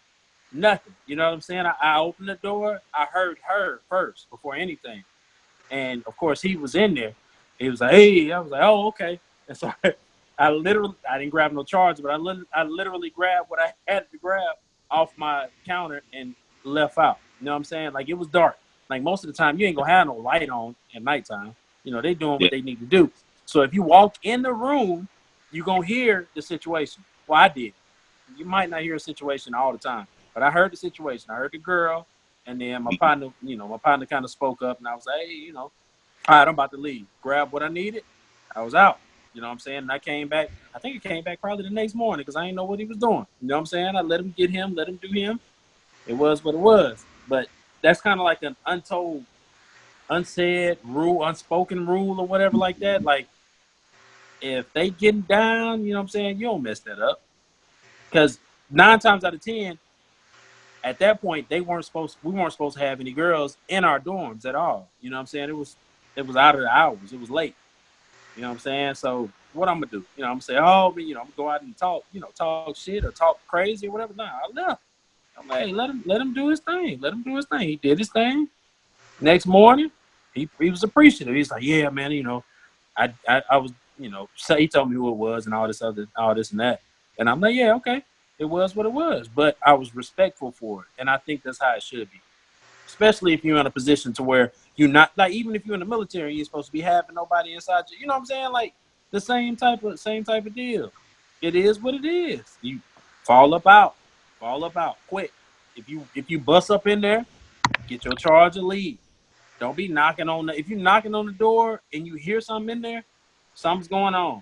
nothing. You know what I'm saying? I opened the door, I heard her first before anything. And of course he was in there. He was like, hey, I was like, oh, okay. And so I didn't grab no charger, but I literally grabbed what I had to grab off my counter and left out. You know what I'm saying? Like, it was dark. Like, most of the time, you ain't gonna have no light on at nighttime. They doing what they need to do. So if you walk in the room, you gonna hear the situation. Well, I did. You might not hear a situation all the time, but I heard the situation. I heard the girl, and then my partner kind of spoke up, and I was like, hey, all right, I'm about to leave. Grab what I needed. I was out. You know what I'm saying? And I came back. I think I came back probably the next morning because I didn't know what he was doing. You know what I'm saying? I let him get him, let him do him. It was what it was. But that's kind of like an untold, unsaid rule, unspoken rule or whatever like that. Like, if they getting down, you know what I'm saying, you don't mess that up. Because 9 times out of 10, at that point, we weren't supposed to have any girls in our dorms at all. You know what I'm saying? It was out of the hours. It was late. You know what I'm saying? So what I'm gonna do? I'm saying, I'm gonna go out and talk shit or talk crazy or whatever. Nah, I left. I'm like, hey, let him do his thing. Let him do his thing. He did his thing. Next morning, he was appreciative. He's like, yeah, man, I was, so he told me who it was and all this and that. And I'm like, yeah, okay. It was what it was. But I was respectful for it. And I think that's how it should be. Especially if you're in a position to where you're not, like, even if you're in the military, you're supposed to be having nobody inside you. You know what I'm saying? Like, the same type of deal. It is what it is. You fall up out, quick. If you bust up in there, get your charge and leave. Don't be knocking on if you're knocking on the door and you hear something in there, something's going on.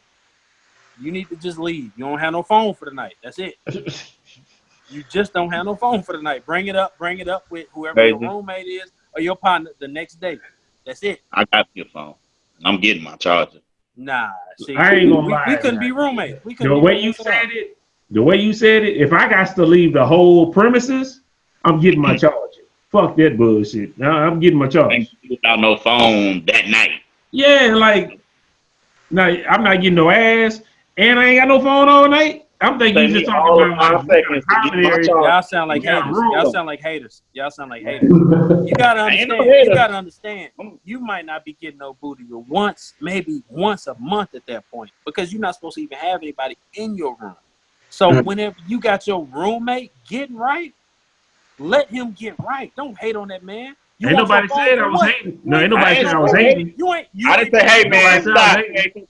You need to just leave. You don't have no phone for the night. That's it. You just don't have no phone for the night. Bring it up with whoever your roommate is or your partner the next day. That's it. I got your phone. I'm getting my charger. Nah, see, I ain't gonna lie. We couldn't be roommates. The way you said it, if I got to leave the whole premises, I'm getting my charger. Fuck that bullshit. Now I'm getting my charger. Without no phone that night. Yeah, like, no, I'm not getting no ass, and I ain't got no phone all night. I'm thinking you just talking about y'all sound like haters. Y'all sound like haters. You gotta understand. You might not be getting no booty maybe once a month at that point, because you're not supposed to even have anybody in your room. So whenever you got your roommate getting right, let him get right. Don't hate on that man. Ain't nobody said I was hating. No, ain't nobody said I was hating. I didn't say, hey man, stop.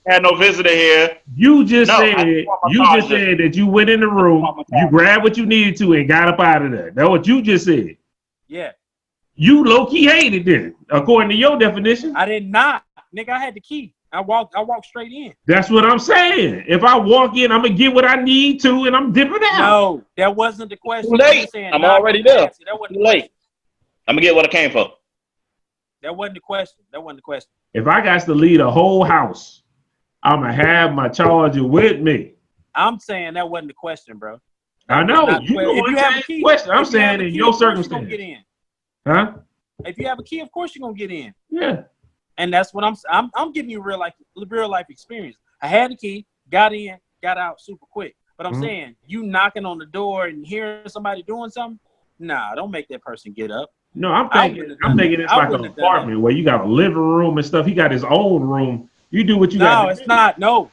Had no visitor here. You just said that you went in the room, you grabbed what you needed to, and got up out of there. That's what you just said. Yeah. You low key hated then, according to your definition. I did not, nigga. I had the key. I walked straight in. That's what I'm saying. If I walk in, I'm gonna get what I need to, and I'm dipping out. No, that wasn't the question. Too late. I'm already there. That wasn't too late. I'm gonna get what I came for. That wasn't the question. If I got to leave the whole house, I'm gonna have my charger with me. I'm saying that wasn't the question, bro. I know. If you have a key, question. I'm saying in your circumstance. Get in. Huh? If you have a key, of course you're gonna get in. Yeah. And that's what I'm giving you real life experience. I had the key, got in, got out super quick. But I'm saying, you knocking on the door and hearing somebody doing something, nah, don't make that person get up. No, I'm thinking it's like an apartment where you got a living room and stuff. He got his own room. You do what you got. No, it's not. No.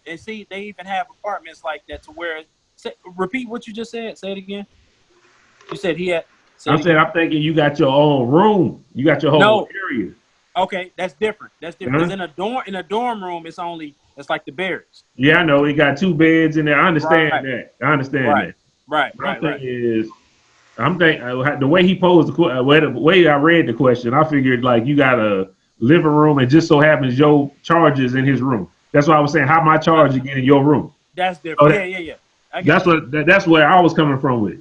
And see, they even have apartments like that to where. Repeat what you just said. Say it again. You said he had. I'm thinking you got your own room. You got your whole area. Okay, that's different. That's different. Because in a dorm room, it's like the barracks. Yeah, I know. He got 2 beds in there. I understand that. Right. I'm thinking the way he posed the way I read the question, I figured like you got a living room and just so happens your charge is in his room. That's why I was saying how my charge is in your room. That's different. Yeah. That's where I was coming from with it.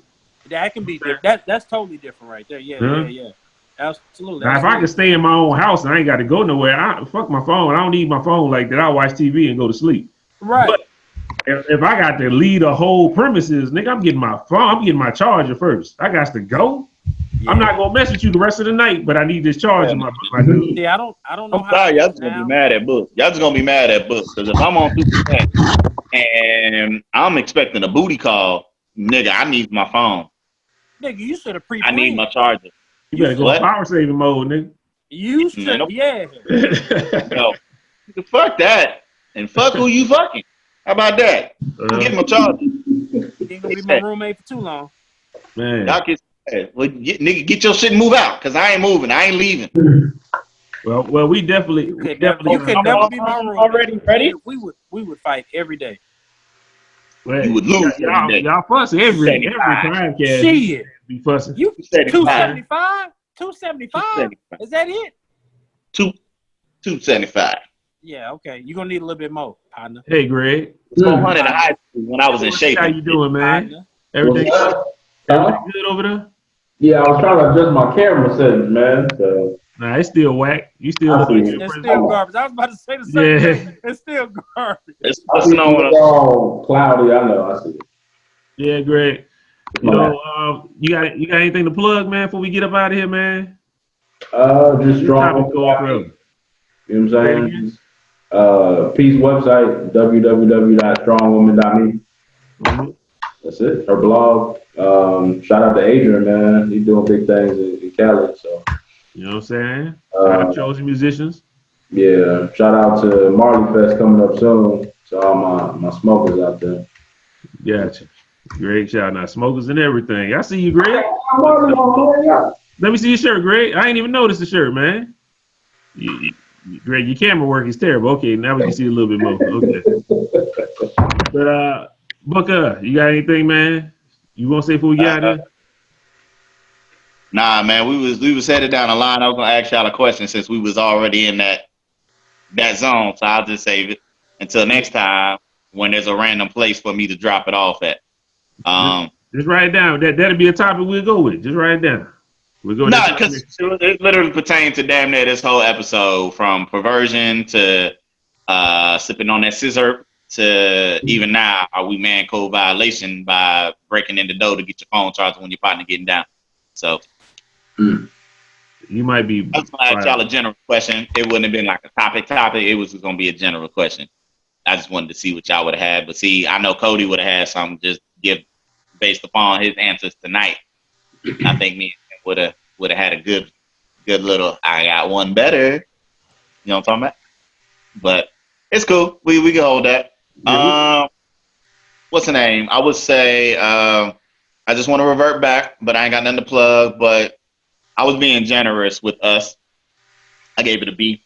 That can be different. That's totally different right there. Yeah. Absolutely. Now, if I could stay in my own house and I ain't got to go nowhere, fuck my phone. I don't need my phone like that. I watch TV and go to sleep. Right. But if I got to leave the whole premises, nigga, I'm getting my phone. I'm getting my charger first. I got to go. Yeah. I'm not gonna mess with you the rest of the night, but I need this charge in my dude. Yeah, I don't know. I'm sorry, y'all just gonna be mad at Book. Y'all just gonna be mad at Book because if I'm on 2% and I'm expecting a booty call, nigga, I need my phone. Nigga, you should have I need my charger. You better go power saving mode, nigga. You should, yeah. No, fuck that, and fuck who you fucking. How about that? Get my charger. You ain't gonna be my roommate for too long. Man. Y'all nigga, get your shit and move out, cause I ain't moving. I ain't leaving. Well, we definitely. You could never be my roommate. Already ready? We would fight every day. Well, you would lose every day. Y'all fuss every podcast. Shit. Be fussing. You 275? 275? Is that it? 275. Yeah, okay. You're gonna need a little bit more, partner. Hey, Greg. 400 in high school when I was in shape. How you doing, man? Everything good over there? Yeah, I was trying to adjust my camera settings, man. So. Nah, it's still whack. You still look it's still garbage. I was about to say the same thing. It's still garbage. It's all cloudy. I know. I see it. Yeah, Greg. You know, you got anything to plug, man, before we get up out of here, man? Just strong. You know what I'm saying? Peace website, www.strongwoman.me. Mm-hmm. That's it. Her blog. Shout out to Adrian, man. He's doing big things in Cali. So you know what I'm saying? Shout out Chosen Musicians. Yeah. Shout out to Marley Fest coming up soon. So all my smokers out there. Gotcha. Greg, shout out smokers and everything. I see you, Greg. Let me see your shirt, Greg. I ain't even noticed the shirt, man. Greg, your camera work is terrible. Okay, now we can see a little bit more. Okay. But Booker, you got anything, man? You want to say before we get out of there? Nah, man. We was headed down the line. I was gonna ask y'all a question since we was already in that zone. So I'll just save it until next time when there's a random place for me to drop it off at. Just write it down. That'll be a topic we'll go with. Just write it down. We'll go. No, because it literally pertains to damn near this whole episode, from perversion to sipping on that scissor to even now, are we man code violation by breaking in the door to get your phone charged when your partner getting down? So you might be. I was gonna ask y'all a general question. It wouldn't have been like a topic. It was just gonna be a general question. I just wanted to see what y'all would have had. But see, I know Cody would have had something just give based upon his answers tonight. I think me would have had a good little. I got one better. You know what I'm talking about? But it's cool. We can hold that. What's the name? I would say I just want to revert back, but I ain't got nothing to plug. But I was being generous with us. I gave it a B.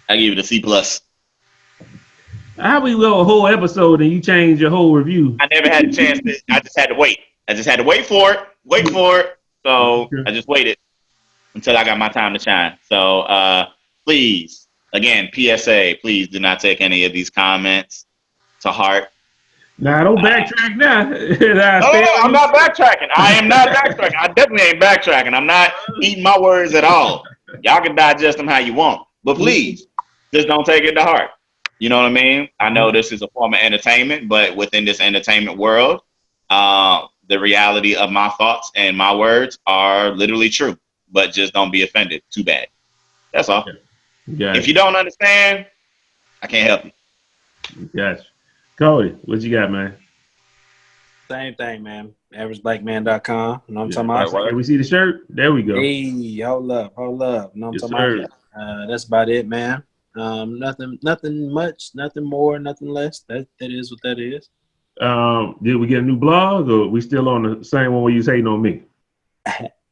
I gave it a C+. How we go a whole episode and you change your whole review? I never had a chance to. I just had to wait. I just had to wait for it. So I just waited until I got my time to shine. So please, again, PSA, please do not take any of these comments to heart. Nah, don't backtrack now. No, I'm not backtracking. I am not backtracking. I definitely ain't backtracking. I'm not eating my words at all. Y'all can digest them how you want. But please, just don't take it to heart. You know what I mean? I know this is a form of entertainment, but within this entertainment world, the reality of my thoughts and my words are literally true. But just don't be offended. Too bad. That's all. If you don't understand, I can't help you. Gotcha. Cody, what you got, man? Same thing, man. AverageBlackMan.com. You know what I'm talking about? Can we see the shirt? There we go. Hey, hold up. You know what I'm talking sir. about? That's about it, man. Nothing much, nothing more, nothing less. That is what that is. Did we get a new blog, or we still on the same one where you was hating on me?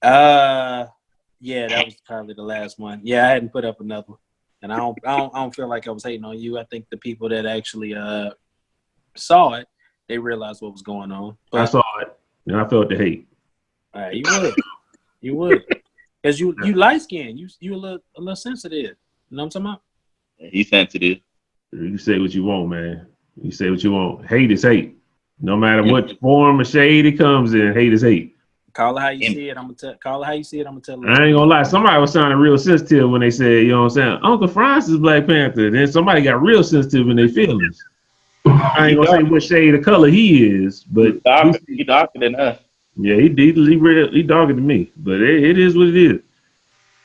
Yeah, that was probably the last one. Yeah, I hadn't put up another one, and I don't feel like I was hating on you. I think the people that actually saw it, they realized what was going on. But, I saw it, and I felt the hate. All right, you would, because you light skinned, you a little sensitive. You know what I'm talking about? He's sensitive. You say what you want, man. You say what you want. Hate is hate. No matter what form of shade it comes in, hate is hate. Call it how you see it. I'm gonna tell. Call it how you see it. I'm gonna tell. I ain't gonna lie. Somebody was sounding real sensitive when they said, you know what I'm saying, Uncle Francis Black Panther. Then somebody got real sensitive in their feelings. I ain't gonna say what shade of color he is, but he darker than us. Yeah, he darker than me, but it is what it is.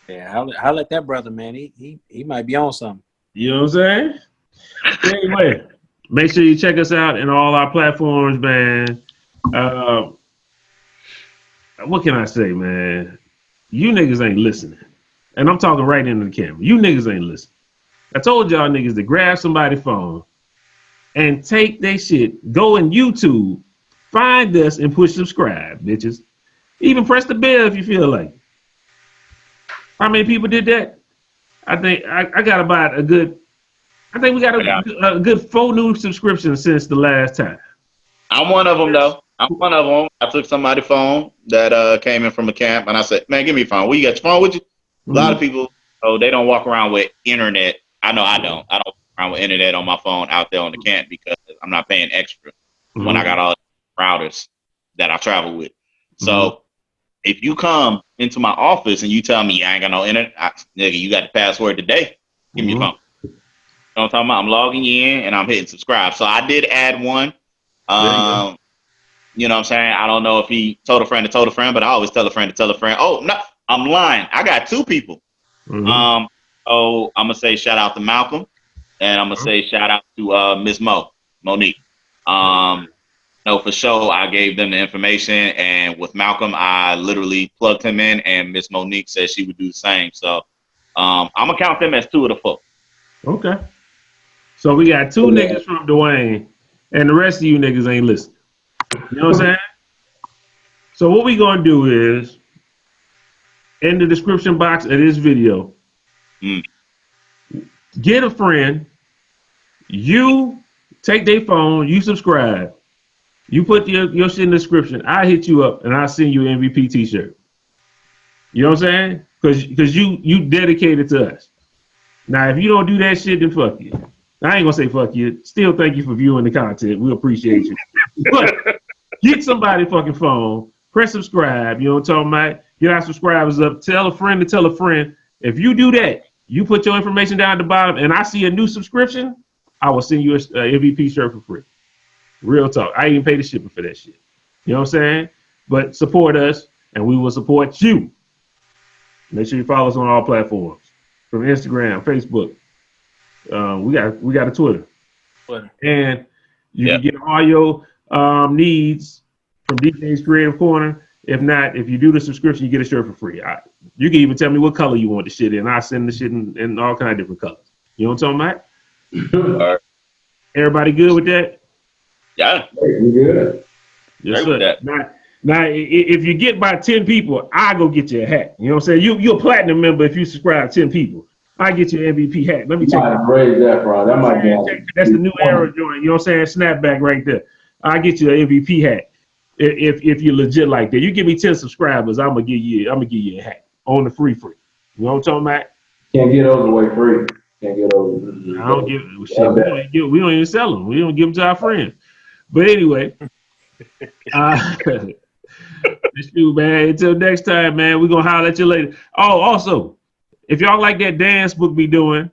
Yeah, I like that brother, man. He might be on something. You know what I'm saying? Anyway, make sure you check us out in all our platforms, man. What can I say, man? You niggas ain't listening. And I'm talking right into the camera. You niggas ain't listening. I told y'all niggas to grab somebody's phone and take their shit, go in YouTube, find us, and push subscribe, bitches. Even press the bell if you feel like it. How many people did that? I think I got about a good, I think we got a good 4 new subscriptions since the last time. I'm one of them, though. I'm one of them. I took somebody's phone that came in from a camp, and I said, man, give me your phone. Well, you got your phone with you? A lot of people, they don't walk around with internet. I know I don't. I don't walk around with internet on my phone out there on the camp because I'm not paying extra when I got all the routers that I travel with. So if you come into my office and you tell me I ain't got no internet, nigga, you got the password today, give me your phone. You know what I'm talking about? I'm logging in and I'm hitting subscribe. So I did add one. You know what I'm saying? I don't know if he told a friend to tell a friend, but I always tell a friend to tell a friend. Oh, no, I'm lying. I got 2 people. I'm going to say shout out to Malcolm, and I'm going to say shout out to Miss Monique. No, for sure, I gave them the information, and with Malcolm, I literally plugged him in, and Miss Monique said she would do the same. So I'm going to count them as 2 of the 4. Okay. So we got 2 niggas from Dwayne, and the rest of you niggas ain't listening. You know what I'm saying? So what we gonna do is, in the description box of this video, get a friend, you take their phone, you subscribe, you put your shit in the description, I hit you up and I send you an MVP t-shirt. You know what I'm saying? Because you dedicated to us. Now if you don't do that shit, then fuck you. I ain't gonna say fuck you. Still thank you for viewing the content. We appreciate you. But get somebody's fucking phone, press subscribe. You know what I'm talking about? Get our subscribers up. Tell a friend to tell a friend. If you do that, you put your information down at the bottom, and I see a new subscription, I will send you a MVP shirt for free. Real talk. I even pay the shipping for that shit. You know what I'm saying? But support us, and we will support you. Make sure you follow us on all platforms, from Instagram, Facebook. We got a Twitter. And you can get all your needs from DJ's Creative Corner. If not, if you do the subscription, you get a shirt for free. You can even tell me what color you want the shit in. I send the shit in all kind of different colors. You know what I'm talking about? All right. Everybody good with that? Yeah. We good. Yes, sir. Now, if you get by 10 people, I go get you a hat. You know what I'm saying? You're a platinum member if you subscribe 10 people. I get you an MVP hat. Let me check that. Raise that, bro. That might be. That's the new era joint. You know what I'm saying? Snapback right there. I get you an MVP hat. If you're legit like that, you give me 10 subscribers, I'm gonna give you a hat on the free. You know what I'm talking about? Can't get those away free. Can't get those. I don't give shit. We don't even sell them. We don't give them to our friends. But anyway, it's you, man. Until next time, man. We're gonna holler at you later. Oh, also, if y'all like that dance book be doing,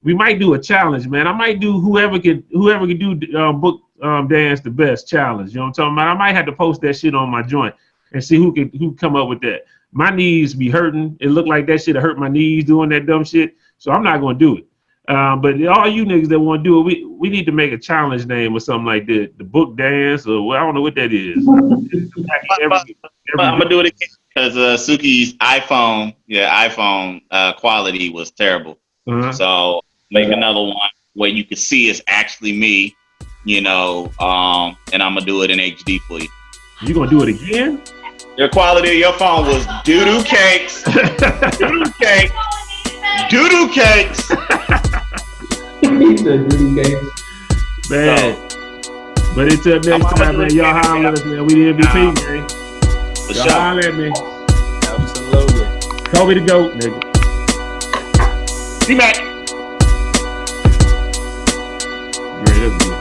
we might do a challenge, man. I might do whoever can do book dance the best challenge. You know what I'm talking about? I might have to post that shit on my joint and see who come up with that. My knees be hurting. It looked like that shit hurt my knees doing that dumb shit. So I'm not gonna do it. But all you niggas that want to do it, we need to make a challenge name or something like that. The book dance, or well, I don't know what that is. I'm gonna do it again because Suki's iPhone quality was terrible. So make another one where you can see it's actually me, and I'm gonna do it in HD for you. You gonna do it again? Your quality of your phone was doo-doo cakes. Doo-doo cakes. Doo-doo cakes. He said doo-doo cakes. Man. But until next time, man, y'all holler at us, man. We the MVP, man. Y'all holler at me. Absolutely. Kobe the GOAT, nigga. See you back. Great, that's good.